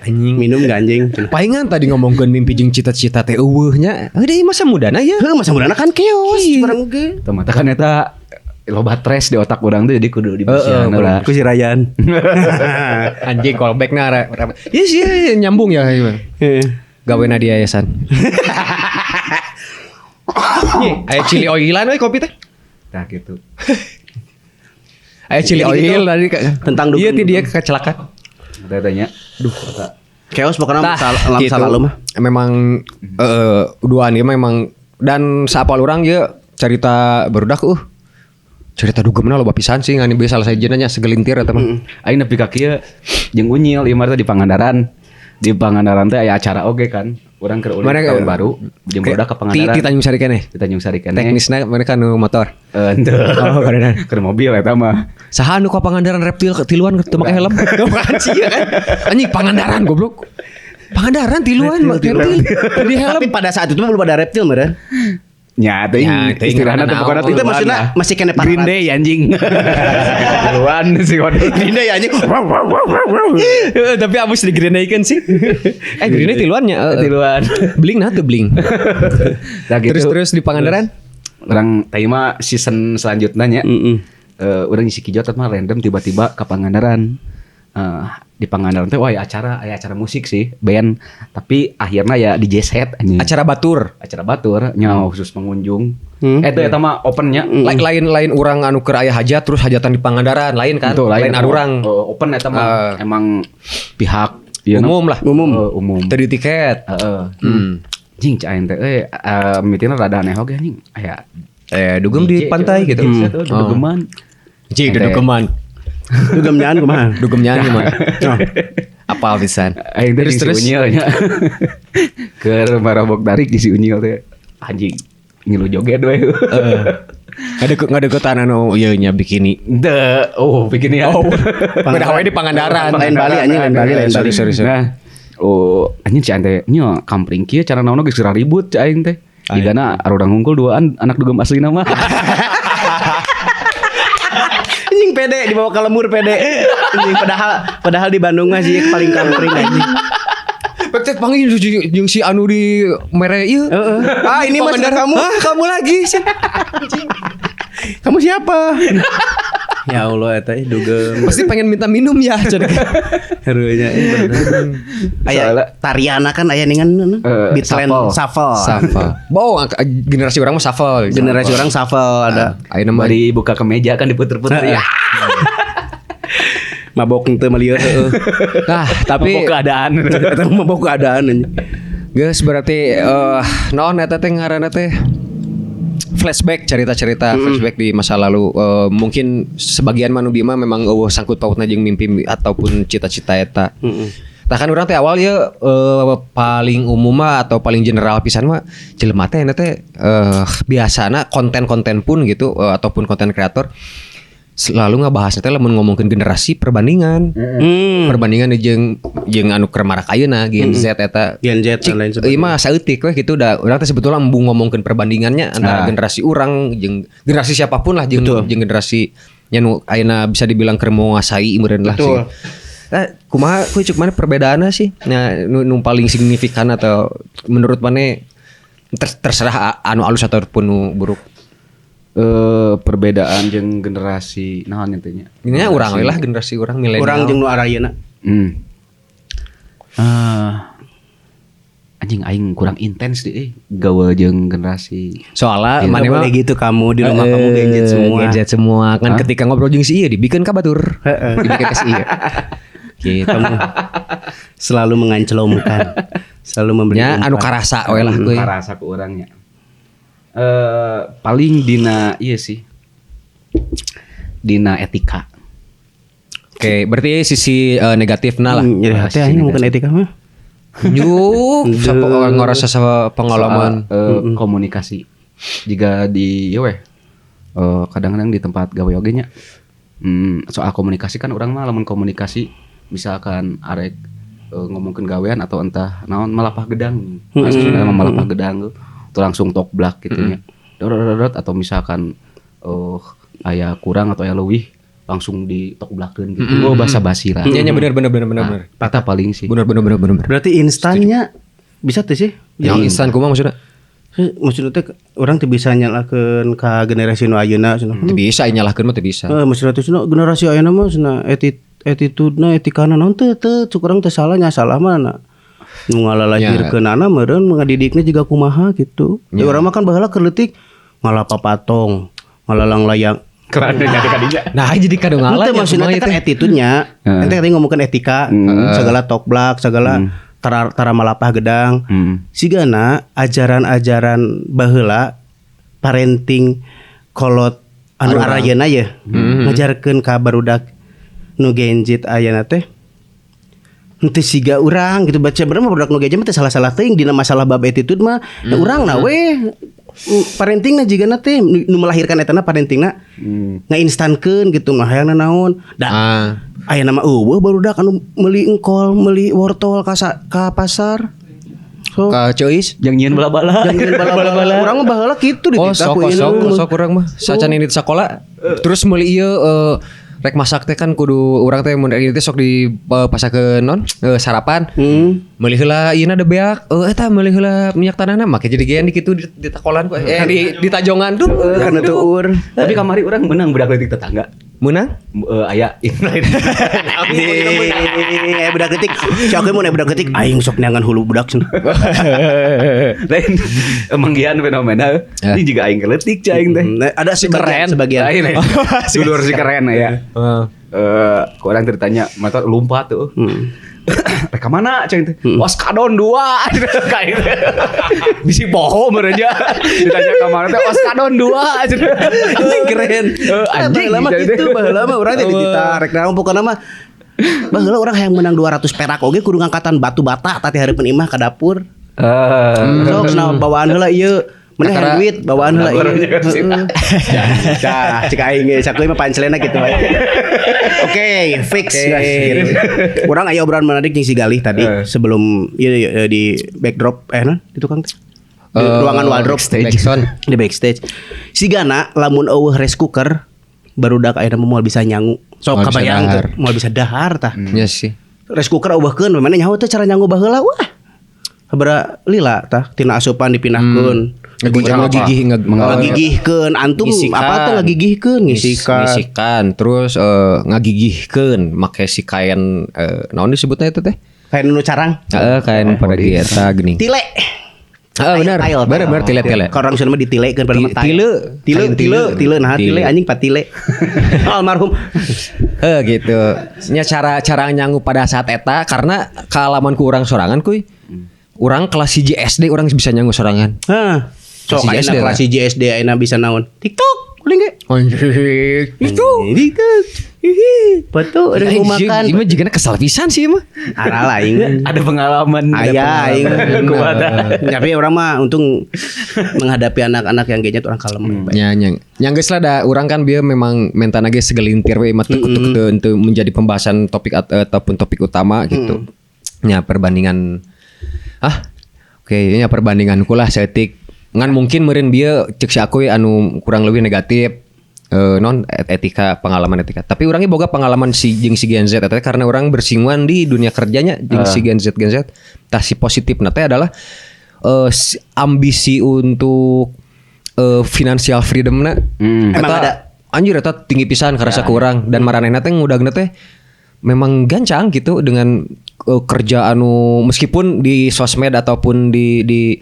Speaker 1: Anjing
Speaker 3: Minum gak anjing?
Speaker 1: palingan tadi ngomongkeun mimpi jeung cita-cita teh eueuh nya. Deui masa mudana ya.
Speaker 3: Heuh masa mudana kan keos barang ge.
Speaker 2: Teu mah kan eta loba stres di otak urang tuh jadi kudu dibersihan lah.
Speaker 3: Ku si Ryan.
Speaker 1: Anjing callback-na. Iya sih nyambung ya. Gawena di yayasan. Nih, aya chili oilan we kopi teh.
Speaker 2: Nah gitu.
Speaker 1: Aya chili oil tadi
Speaker 3: Tentang dugem.
Speaker 1: Iya ti dia kecelakaan.
Speaker 2: Tanya, aduh kata
Speaker 3: Keos pokoknya
Speaker 1: gitu.
Speaker 3: lalu mah.
Speaker 1: Memang duaan ieu memang dan saapal urang ye cerita barudak cerita dugemna loba pisan sih ngan biasa salah sajana nya segelintir eta mah.
Speaker 2: aing nepi ka kieu jeung Unyil ieu mah di Pangandaran. Di Pangandaran teh aya acara oge kan. Urang keur ulang tahun baru jeung barudak ka Pangandaran.
Speaker 1: Di Tanjung Sari keneh.
Speaker 2: Di Tanjung Sari keneh.
Speaker 1: Teknisna mereka nu motor.
Speaker 2: Henteu.
Speaker 1: Oh, karenan.
Speaker 2: Keur mobil eta mah.
Speaker 1: Saha nu ka Pangandaran reptil tiluan teu make helm. Bukan sih ya kan. Anjing Pangandaran goblok. Pangandaran tiluan reptil di helm.
Speaker 3: Tapi pada saat itu belum ada reptil meureun.
Speaker 2: Nya teuing istilahna teh pokona
Speaker 3: Itu maksudnya masih kena
Speaker 2: Green Day anjing. Duluan si Waduh.
Speaker 3: Green Day anjing.
Speaker 1: Tapi abis di Green Day kan sih. Green Day tiluannya.
Speaker 2: Tiluan.
Speaker 1: Bling nah tuh bling.
Speaker 2: Nah, gitu.
Speaker 1: Terus di Pangandaran.
Speaker 2: Orang tema season selanjutnya nya. Orang isi kijot mah random tiba-tiba ke Pangandaran. Di Pangandaran teh aya acara musik sih, band. Tapi akhirnya ya DJ set anjing.
Speaker 1: Acara batur
Speaker 2: nya khusus pengunjung. Eta mah opennya.
Speaker 1: Lain urang anu keur aya hajat terus hajatan di Pangandaran lain kan.
Speaker 2: Betul,
Speaker 1: lain arurang.
Speaker 2: Open eta mah emang pihak
Speaker 1: umum lah.
Speaker 2: Umum.
Speaker 1: Tadi tiket.
Speaker 2: Jing cain teh mitina rada aneh oge anjing. Aya
Speaker 1: dugem di pantai gitu.
Speaker 2: Dugeman.
Speaker 1: Jing dugeman.
Speaker 3: Dugemnyaan kumaha?
Speaker 1: Dugemnyaan gimana? Apal pisan.
Speaker 2: Aing teh si Unyil nya. Keur marobok tarik di si Unyil teh anjing ngilu joget we.
Speaker 1: Ngadeukeutan anu ieu nya bikini.
Speaker 2: Bikini ya.
Speaker 1: Beda wae di Pangandaran.
Speaker 3: Lain Bali anjing, lain Bali.
Speaker 1: Sorry.
Speaker 2: Nah, anjing ci ante nya kampring kieu cara naonna geus ribut ci aing teh. Digana arurang hungkul duaan anak dugem aslina mah.
Speaker 3: Anjing pede dibawa ke lemur pede. Anjing padahal di Bandung mah sih paling kampring anjing.
Speaker 1: Pecet panggil jeung si anu di mere ieu.
Speaker 3: Ini mas kamu.
Speaker 1: Kamu lagi sih.
Speaker 3: Kamu siapa? Ya Allah eta dugem.
Speaker 1: Pasti pengen minta minum ya cenah.
Speaker 3: Hareunya aya Tariana kan aya ningan Beatland Shuffle.
Speaker 1: Boh generasi orang mah shuffle.
Speaker 3: Generasi orang shuffle ada.
Speaker 1: Ayeuna mah
Speaker 2: Bari buka ke meja kan diputer-puter ya.
Speaker 3: Mabok teu melieur heueuh.
Speaker 1: Nah, tapi
Speaker 2: mabok keadaan.
Speaker 3: Eta mabok keadaan anjing.
Speaker 1: Geus berarti naon eta teh ngaranna teh flashback cerita-cerita flashback di masa lalu. Mungkin sebagian manusia mah memang sangkut pautna jeung mimpi ataupun cita-cita eta. Tah kan urang teh awal ya paling umum mah atau paling general pisan mah jelema teh biasana konten-konten pun gitu ataupun konten kreator selalu ngebahas teh lamun ngomongkeun generasi perbandingan. Perbandingan jeung anu keur marak ayeuna Gen Z eta.
Speaker 3: Gen Z dan lain sebagainya.
Speaker 1: Ieu mah saeutik we gitu da urang teh sebetulnya embung ngomongkeun perbandingannya antara generasi urang jeung generasi siapapun lah jeung generasi nya nu ayeuna bisa dibilang keur menguasai meureun lah sih. Kumaha kuy cuk mana perbedaanna sih? Nah, nu paling signifikan atau menurut mana terserah anu alus ataupun nu buruk.
Speaker 2: Perbedaan jeung generasi naon intinya.
Speaker 1: Ini urang we lah generasi urang milenial.
Speaker 3: Urang jeung nu arayeuna.
Speaker 2: Anjing aing kurang intens deh gawe jeung generasi.
Speaker 1: Soalnya
Speaker 3: Mana boleh gitu kamu di rumah kamu gadget semua.
Speaker 1: Gadget semua kan ketika ngobrol jeung si ieu dibikeun ka batur. Dibikeun ka si ieu.
Speaker 3: Gitu. Kamu selalu mengancelomkan, selalu memberi
Speaker 1: anu karasa we lah kuy.
Speaker 2: Karasa ku urangnya. Paling dina iya sih. Dina etika.
Speaker 1: Oke, berarti sisi negatifna lah.
Speaker 3: Ya, teh aing mungkin etika mah.
Speaker 1: Yuk, ngerasa pengalaman
Speaker 2: komunikasi. Jika di ya kadang-kadang di tempat gawe oge nya. Soal komunikasi kan orang mah lamun komunikasi misalkan arek ngomongkeun gawean atau entah naon malapah gedang. Maksudnya malapah gedang tuh langsung tok blak gitu nya. Dot atau misalkan aya kurang atau aya leuwih langsung ditokblakeun gitu. Basa basi lah.
Speaker 1: Iya bener.
Speaker 2: Eta paling sih.
Speaker 1: Bener.
Speaker 3: Berarti instannya bisa tuh sih?
Speaker 1: Yang instan kumaha maksudnya?
Speaker 3: Maksudnya teh orang teu bisa nyalakeun ka generasi nu ayeuna cenah.
Speaker 1: Teu bisa nyalahkeun mah teu bisa.
Speaker 3: Maksudnya teh generasi ayeuna mah cenah attitude-na etikana naon teu cuk urang teh salah nya salah mana. Nu ngalalahirkeunana meureun ngadidikna juga kumaha gitu. Ya urang mah kan baheula keur leutik ngalapapatung, ngalalang layang.
Speaker 2: Kerana jadi kadinya.
Speaker 1: Nah, jadi kadang ngalah.
Speaker 3: Itu maksudnya kan attitude-nya. Ente tadi ngomongkeun etika, segala tokblak, segala tara malapah gedang. Sigana ajaran-ajaran baheula parenting kolot anu arayeuna ya. Ngajarkeun ka barudak nu genjit ayeuna teh. Henteu siga urang gitu baca bener mah barudak nu genjit mah teh salah-salah teuing dina masalah bab attitude mah. Urang na we parentingna jigana teh nu melahirkan etana parentingna ngainstankeun gitu mah hayangna naon. Da ayeuna mah eueuh barudak anu meuli engkol, meuli wortol ka pasar. So,
Speaker 1: ka Ceus
Speaker 2: yang nyieun bala-bala.
Speaker 3: Urang mah baheula kitu dititah ku ieu.
Speaker 1: Sok urang mah sacan ini di sekolah. Terus meuli ieu rek masak teh kan kudu urang teh mun ieu teh sok dipasakeun non sarapan. Meuli heula ieu na da beak. Eta meuli heula minyak tanahna make jadi gean di kitu di takolan ku di tajongan tuh
Speaker 3: Kana tuur.
Speaker 2: Tapi kamari urang menang budak leutik tetangga.
Speaker 1: Menang?
Speaker 2: Aya lain.
Speaker 3: Budak ketik. Sok mun budak ketik aing sok neangan hulu budak cenah.
Speaker 2: Lain manggihan fenomena. Ini juga aing keletik cai aing teh.
Speaker 3: Ada sebagian.
Speaker 2: Dulur si keren ya. Orang ceritanya mata lompat tuh. Reka mana cai teh? Oskadon 2. Kayak bisi bohong mereja. Ditanya ka mana teh Oskadon 2.
Speaker 3: Keren.
Speaker 2: Anjing
Speaker 3: lama gitu baheula mah urang teh ditarik naon pokona mah baheula urang hayang menang 200 perak oge kudu ngangkatan batu bata tadi hareupeun imah ka dapur. Sok cenah bawaan heula ieu meneh duit bawaan heula ieu. Cah cik aing ge sakuy mah pancelena kitu bae. Oke, fix guys. Urang aya obrolan menarik jeung si Galih tadi sebelum ieu di backdrop di tukang teh. Di ruangan wardrobe di backstage. Sigana lamun eueuh rice cooker barudak ayeuna moal bisa nyangu. Sok kabayang moal bisa dahar tah.
Speaker 1: Iya sih.
Speaker 3: Rice cooker eueuhkeun mana nyaho teh cara nyangu baheula wah. Sabaraha lila tah tina asupan dipindahkeun. Ngagigihkeun antum apa teh ngagigihkeun
Speaker 1: ngisikan terus ngagigihkeun make si kain naon disebutna eta teh?
Speaker 3: Kain nu carang.
Speaker 1: Kain pada eta geuning.
Speaker 3: Tile.
Speaker 1: Benar tile.
Speaker 3: Orang Sunda mah ditilekeun pada mah tile nah tile anjing patile. Almarhum.
Speaker 1: Gitu. Nya cara nyangu pada saat eta karena kaalamanku urang sorangan kuy. Urang kelas 1 SD urang bisa nyangu sorangan.
Speaker 3: Sok
Speaker 1: Masih
Speaker 3: ayeuna
Speaker 1: SD lah.
Speaker 3: kelas JSD ayeuna bisa naon? TikTok, kuling ge.
Speaker 1: Anjir.
Speaker 3: TikTok. Foto ada mau makan.
Speaker 1: Ini juga kesal pisan sih mah.
Speaker 3: Arah lah aing.
Speaker 2: Ada pengalaman.
Speaker 3: Aya aing.
Speaker 2: Kuat.
Speaker 3: Tapi orang mah untung menghadapi anak-anak yang gadget orang kalem.
Speaker 1: Yang geus lah da urang kan bieu memang mentana ge segelintir we mah teu untuk menjadi pembahasan topik ataupun topik utama gitu. Nya perbandingan nya perbandingan kulah setik ngan mungkin meureun bieu ceuk si aku anu kurang lebih negatif non etika pengalaman etika tapi orangnya boga pengalaman si Gen Z eta karena orang bersinggungan di dunia kerjanya jeung si Gen Z tah si positif teh adalah ambisi untuk financial freedom
Speaker 3: Emang ada.
Speaker 1: Anjir eta tinggi pisan karasa kurang dan maranehna teh ngudagna teh memang gancang gitu dengan kerja anu meskipun di sosmed ataupun di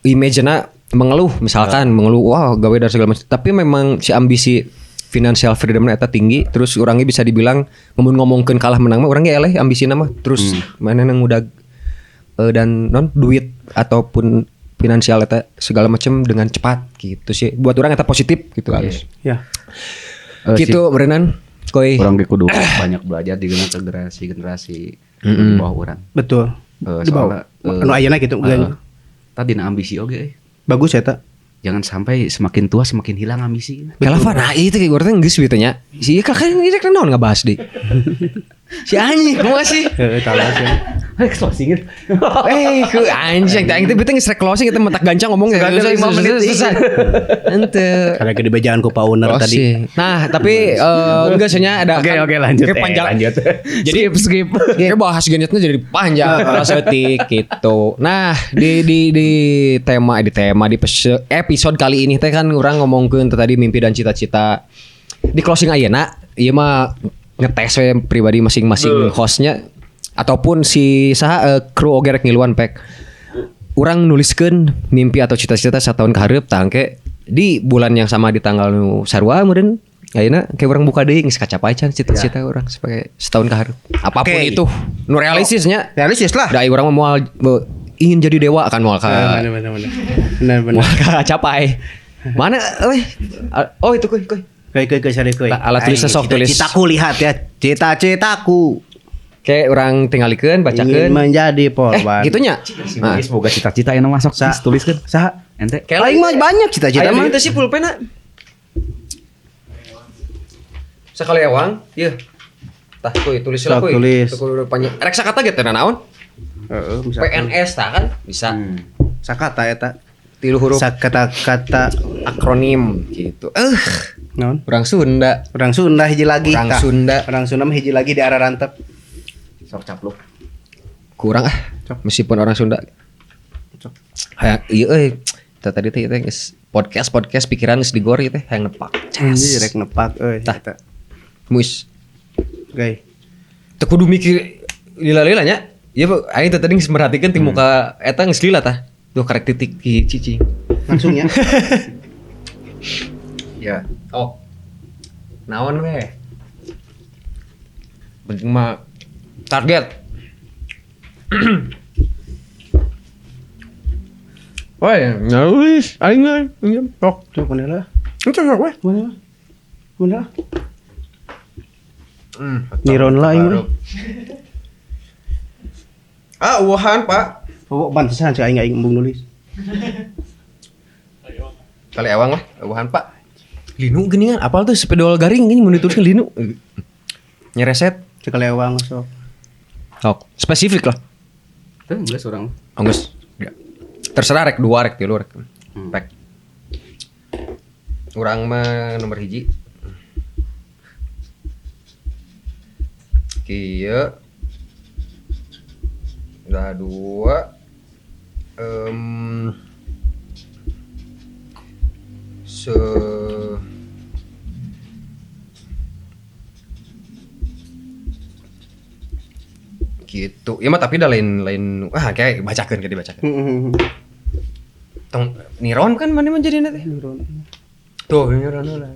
Speaker 1: image-na mengeluh misalkan mengeluh wah gawe dan segala macam tapi memang si ambisi financial freedom-na eta tinggi terus orangnya bisa dibilang ngomongkeun kalah menang mah orangnya eleh ambisina mah terus manehna ngudag dan non duit ataupun finansial eta segala macam dengan cepat gitu sih buat orang eta positif gitu halus
Speaker 3: Ya.
Speaker 1: gitu berenang koi
Speaker 2: Orang ge kudu banyak belajar di generasi di bawah orang.
Speaker 3: Betul. Di bawah. Anu ayeuna gitu.
Speaker 2: Tadi na ambisi oge.
Speaker 3: Bagus eta.
Speaker 2: Jangan sampai semakin tua semakin hilang ambisi.
Speaker 1: Kelapa nah itu kayak gue geus gitu nya. Si kakak ini rek naon ngabahas deui. Si anjing kumaha sih?
Speaker 3: Heeh, talas ya.
Speaker 2: Closing.
Speaker 1: Ku anjing teh teh beuteung geus rek closing eta mentak gancang ngomong ya.
Speaker 2: 5 menit.
Speaker 1: Henteu.
Speaker 3: Karena ke dibajaan ku Pak Owner tadi.
Speaker 1: Nah, tapi enggak nya ada
Speaker 2: Oke, lanjut.
Speaker 1: Lanjut. Jadi skip. Kayak bahas genetnya jadi panjang setik gitu. Nah, di episode kali ini teh kan orang ngomongkeun tadi mimpi dan cita-cita. Di closing ayeuna ieu mah ngetes we pribadi masing-masing hostnya ataupun si saha kru oge rek ngiluan pek. Urang nuliskeun mimpi atau cita-cita 1 tahun ka hareup tangke di bulan yang sama di tanggal nu sarua meureun ayeuna kayak urang buka deui geus kacapai can cita-cita urang sebagai setahun ka hareup. Apapun itu nu realistisnya.
Speaker 3: Realistis lah.
Speaker 1: Da urang mah moal ingin jadi dewa kan moal ka.
Speaker 3: Benar.
Speaker 1: Moal ka capai. Mana oh itu kuy.
Speaker 3: Koi sari koi.
Speaker 1: Alat tulisnya sok tulis.
Speaker 3: Cita-citaku lihat ya. Cita-citaku.
Speaker 1: Kayak orang tinggalikeun
Speaker 3: Ingin
Speaker 1: bacakeun.
Speaker 3: menjadi polwan.
Speaker 1: Gitunya.
Speaker 2: Nah, semoga cita-cita yang masuk tuliskeun.
Speaker 3: Saha?
Speaker 2: Ente.
Speaker 3: Kayak lain mah banyak cita-cita mah.
Speaker 1: Itu sih pulpena. Sakali ewang, ieu. Tah kuy tulis lah
Speaker 3: Sok
Speaker 1: kuy.
Speaker 3: tulis.
Speaker 1: Kudu panjang. Rek sakata ge teh naon?
Speaker 3: Heeh, bisa.
Speaker 1: PNS tah kan bisa.
Speaker 3: Sakata eta.
Speaker 1: 3 huruf
Speaker 3: Sakata-kata
Speaker 1: akronim gitu.
Speaker 3: naon?
Speaker 1: Orang Sunda.
Speaker 3: Orang Sunda hiji lagi.
Speaker 1: Orang
Speaker 3: Tah.
Speaker 1: Sunda.
Speaker 3: Orang Sunda mah hiji lagi di arah rantep.
Speaker 2: Sok capluk.
Speaker 1: Kurang meskipun orang Sunda. Hayang ieu tadi teh geus podcast pikiran geus digori teh hayang nepak.
Speaker 3: Anjir rek nepak euy.
Speaker 1: Tah.
Speaker 3: Eta.
Speaker 1: Mus.
Speaker 3: Gay.
Speaker 1: Teu kudu mikir lila-lila nya. Ieu aing teh tadi geus merhatikeun ti muka eta geus lila tah. Tuh karek titik cicing.
Speaker 3: Langsung ya.
Speaker 2: Ya.
Speaker 1: Oh. Naon we? Penting mah target.
Speaker 4: Woi, nulis, aing sok.
Speaker 3: Tuh mana lah?
Speaker 4: Itu sok we.
Speaker 3: Mana lah? Niron lah ini.
Speaker 1: Uwahan, Pak.
Speaker 3: Oh, pantesan si aing embung nulis.
Speaker 1: Kali awang lah, uwahan, Pak. Linu geuningan, apal tuh spidol garing ini mun dituliskeun linu. Nyereset.
Speaker 3: Sekali awang sok.
Speaker 1: Sok, spesifik lah.
Speaker 2: Tuh geus urang.
Speaker 1: Anggus. Terserah rek 2 rek 3 rek. Rek. Urang mah nomor 1. Kieu. Udah 2. Gitu. Ya mah tapi udah lain kayak dibacakeun. Tong Niron kan mana menjadi nanti. Tuh Niron lah.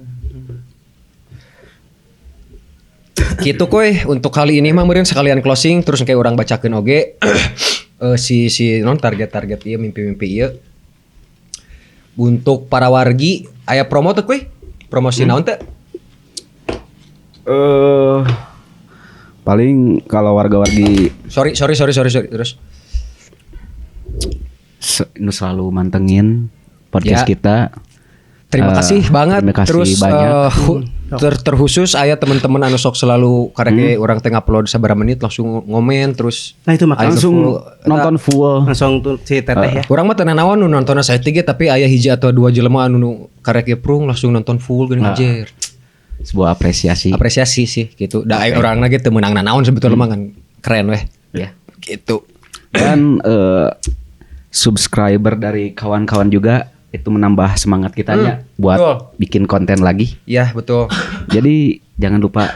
Speaker 1: Gitu koy untuk kali ini mah meureun sekalian closing terus kayak orang bacakeun oge si non target ieu mimpi-mimpi ieu. Untuk para wargi aya promo teh kuy? Promosi naon teh?
Speaker 2: Paling kalau warga-wargi
Speaker 1: Sorry terus.
Speaker 2: nu selalu mantengin podcast
Speaker 1: Ya.
Speaker 2: kita.
Speaker 1: Terima kasih banget.
Speaker 2: Terima kasih
Speaker 1: Terus
Speaker 2: banyak.
Speaker 1: terkhusus aya teman-teman anu sok selalu karek urang teh ngupload sabaraha menit langsung ngomen terus
Speaker 3: Nah itu makanya
Speaker 2: langsung nonton full.
Speaker 3: langsung tuh si teteh ya.
Speaker 1: urang mah teu naon nu nonton saya tiga tapi aya hiji atau dua jelema anu karek prung langsung nonton full geuning anjir.
Speaker 2: Sebuah apresiasi.
Speaker 1: Apresiasi sih gitu. Da urang lagi teu meunang naon sebetulnya mah kan keren weh.
Speaker 2: Ya.
Speaker 1: Gitu.
Speaker 2: Dan subscriber dari kawan-kawan juga itu menambah semangat kitanya buat
Speaker 1: betul.
Speaker 2: bikin konten lagi.
Speaker 1: Ya betul.
Speaker 2: Jadi jangan lupa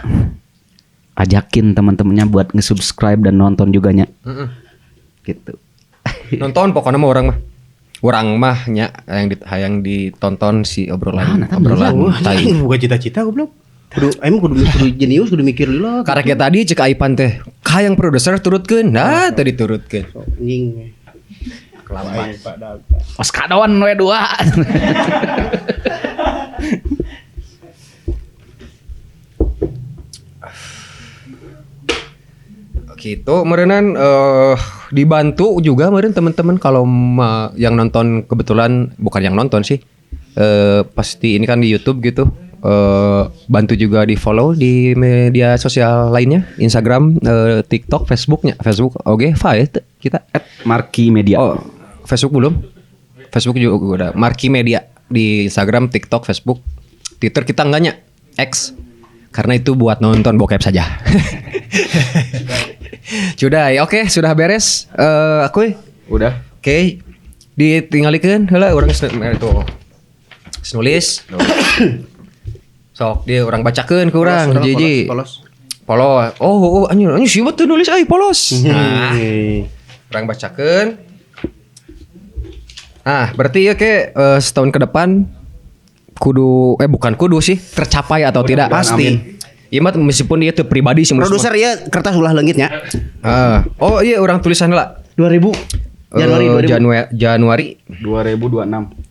Speaker 2: ajakin teman-temannya buat nge-subscribe dan nonton juga nya. Gitu.
Speaker 1: Nonton pokoknya mah orang mah nya yang ditonton si obrolan tai.
Speaker 3: Bukan cita-cita goblok. Kudu jenius kudu mikir dulu.
Speaker 1: Karek tadi cek Aipan teh, hayang produser turutkeun. Nah, tadi turutkeun.
Speaker 3: Anjing.
Speaker 1: Kelamaan.
Speaker 2: Oskadoan we 2.
Speaker 1: Gitu meureunnan dibantu juga meureun teman-teman kalau yang nonton kebetulan bukan yang nonton sih. Pasti ini kan di YouTube gitu. Bantu juga di follow di media sosial lainnya, Instagram, TikTok, Facebooknya, Facebook, oke, kita
Speaker 2: Marki Media.
Speaker 1: Oh, Facebook belum? Facebook juga udah. Marki Media di Instagram, TikTok, Facebook, Twitter kita enggaknya X karena itu buat nonton bokep saja. Sudah, ya oke, sudah beres. Aku
Speaker 2: Udah.
Speaker 1: oke, ditinggalikeun heula urang itu nulis. Sok dia orang bacakeun ke urang jiji.
Speaker 3: Polos.
Speaker 1: Oh, anjir siapa tuh nulis polos. Nah, orang bacakeun. Nah, berarti ya kayak setahun ke depan kudu bukan kudu sih tercapai atau tidak pasti. Iya mah meskipun dia tuh pribadi sih
Speaker 3: Produser ya kertas ulah leungitnya.
Speaker 1: Oh iya orang tulisan lah
Speaker 3: 2000 Januari 2000.
Speaker 1: Januari
Speaker 2: 2026.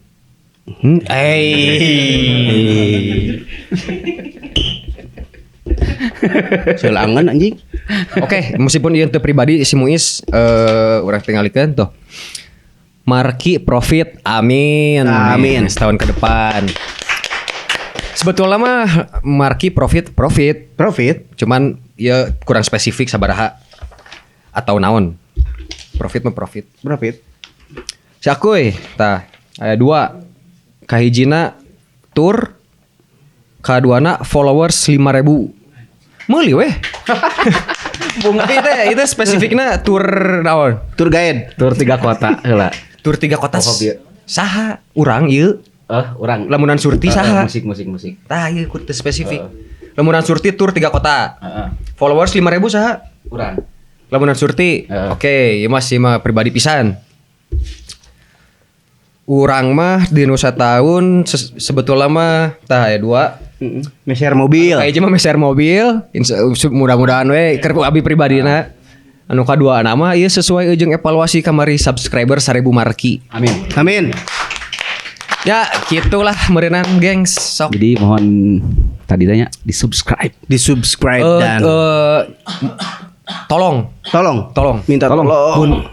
Speaker 3: Selangan anjing.
Speaker 1: Oke, meskipun dia itu pribadi si Muiz orang tinggalkan tuh. Marki profit, amin.
Speaker 3: Amin.
Speaker 1: Setahun ke depan. Sebetulnya mah marki profit. Cuman ya kurang spesifik sabaraha atau naon. Profit. Sakuy, tah aya 2. Kahijina tour, kaduana followers 5.000. Meuli weh. Bunga itu spesifiknya tour naon?
Speaker 3: Tour guide.
Speaker 2: Tur 3 kota heula.
Speaker 1: Tur 3 kota.
Speaker 2: Oh, bieu.
Speaker 1: Saha? Urang ieu.
Speaker 2: Urang
Speaker 1: Lamunan surti saha?
Speaker 2: musik.
Speaker 1: Tah ieu kudu spesifik. Lamunan surti tur 3 kota. Followers 5.000 saha?
Speaker 2: Urang.
Speaker 1: Lamunan surti. Oke, ieu mah pribadi pisan. Urang mah di Nusa tahun sebetulnya mah tah aya 2.
Speaker 3: Meser mobil.
Speaker 1: Kayak mah meser mobil. Mudah-mudahan we keur abi pribadina. Anu kadua nama ieu sesuai jeung evaluasi kamari subscriber 1000 marki.
Speaker 3: Amin.
Speaker 1: Ya, gitulah meureunnan gengs. Sok.
Speaker 2: Jadi mohon tadi tanya di-subscribe.
Speaker 3: Dan
Speaker 1: Tolong.
Speaker 3: Minta tolong.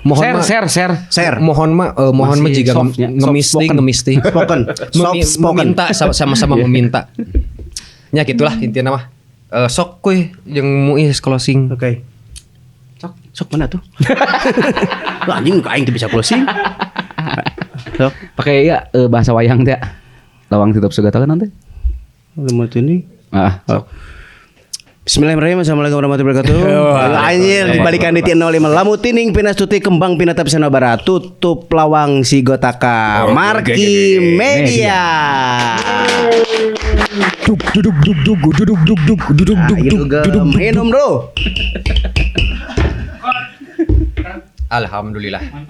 Speaker 1: Mohon
Speaker 3: Share.
Speaker 1: Mohon mah
Speaker 2: Masih
Speaker 1: jika
Speaker 2: softnya,
Speaker 1: ngemisti.
Speaker 3: Spoken. Soft spoken.
Speaker 1: Meminta sama-sama meminta. Ya gitulah intinya mah. Sok kuy jeung Muiz closing.
Speaker 3: Oke. Sok mana tuh? Lah anjing aing teu bisa closing. Sok.
Speaker 2: Pakai ya bahasa wayang teh. Lawang tutup segala nanti.
Speaker 3: Lemot ini.
Speaker 2: Sok.
Speaker 3: Bismillahirrahmanirrahim. Assalamualaikum warahmatullahi wabarakatuh. Anjir dibalikan di 05 Lamutining Pinastuti Kembang Pinatap Sana Barat tutup lawang si Gotaka Marki Media. Minum dulu.
Speaker 1: Alhamdulillah.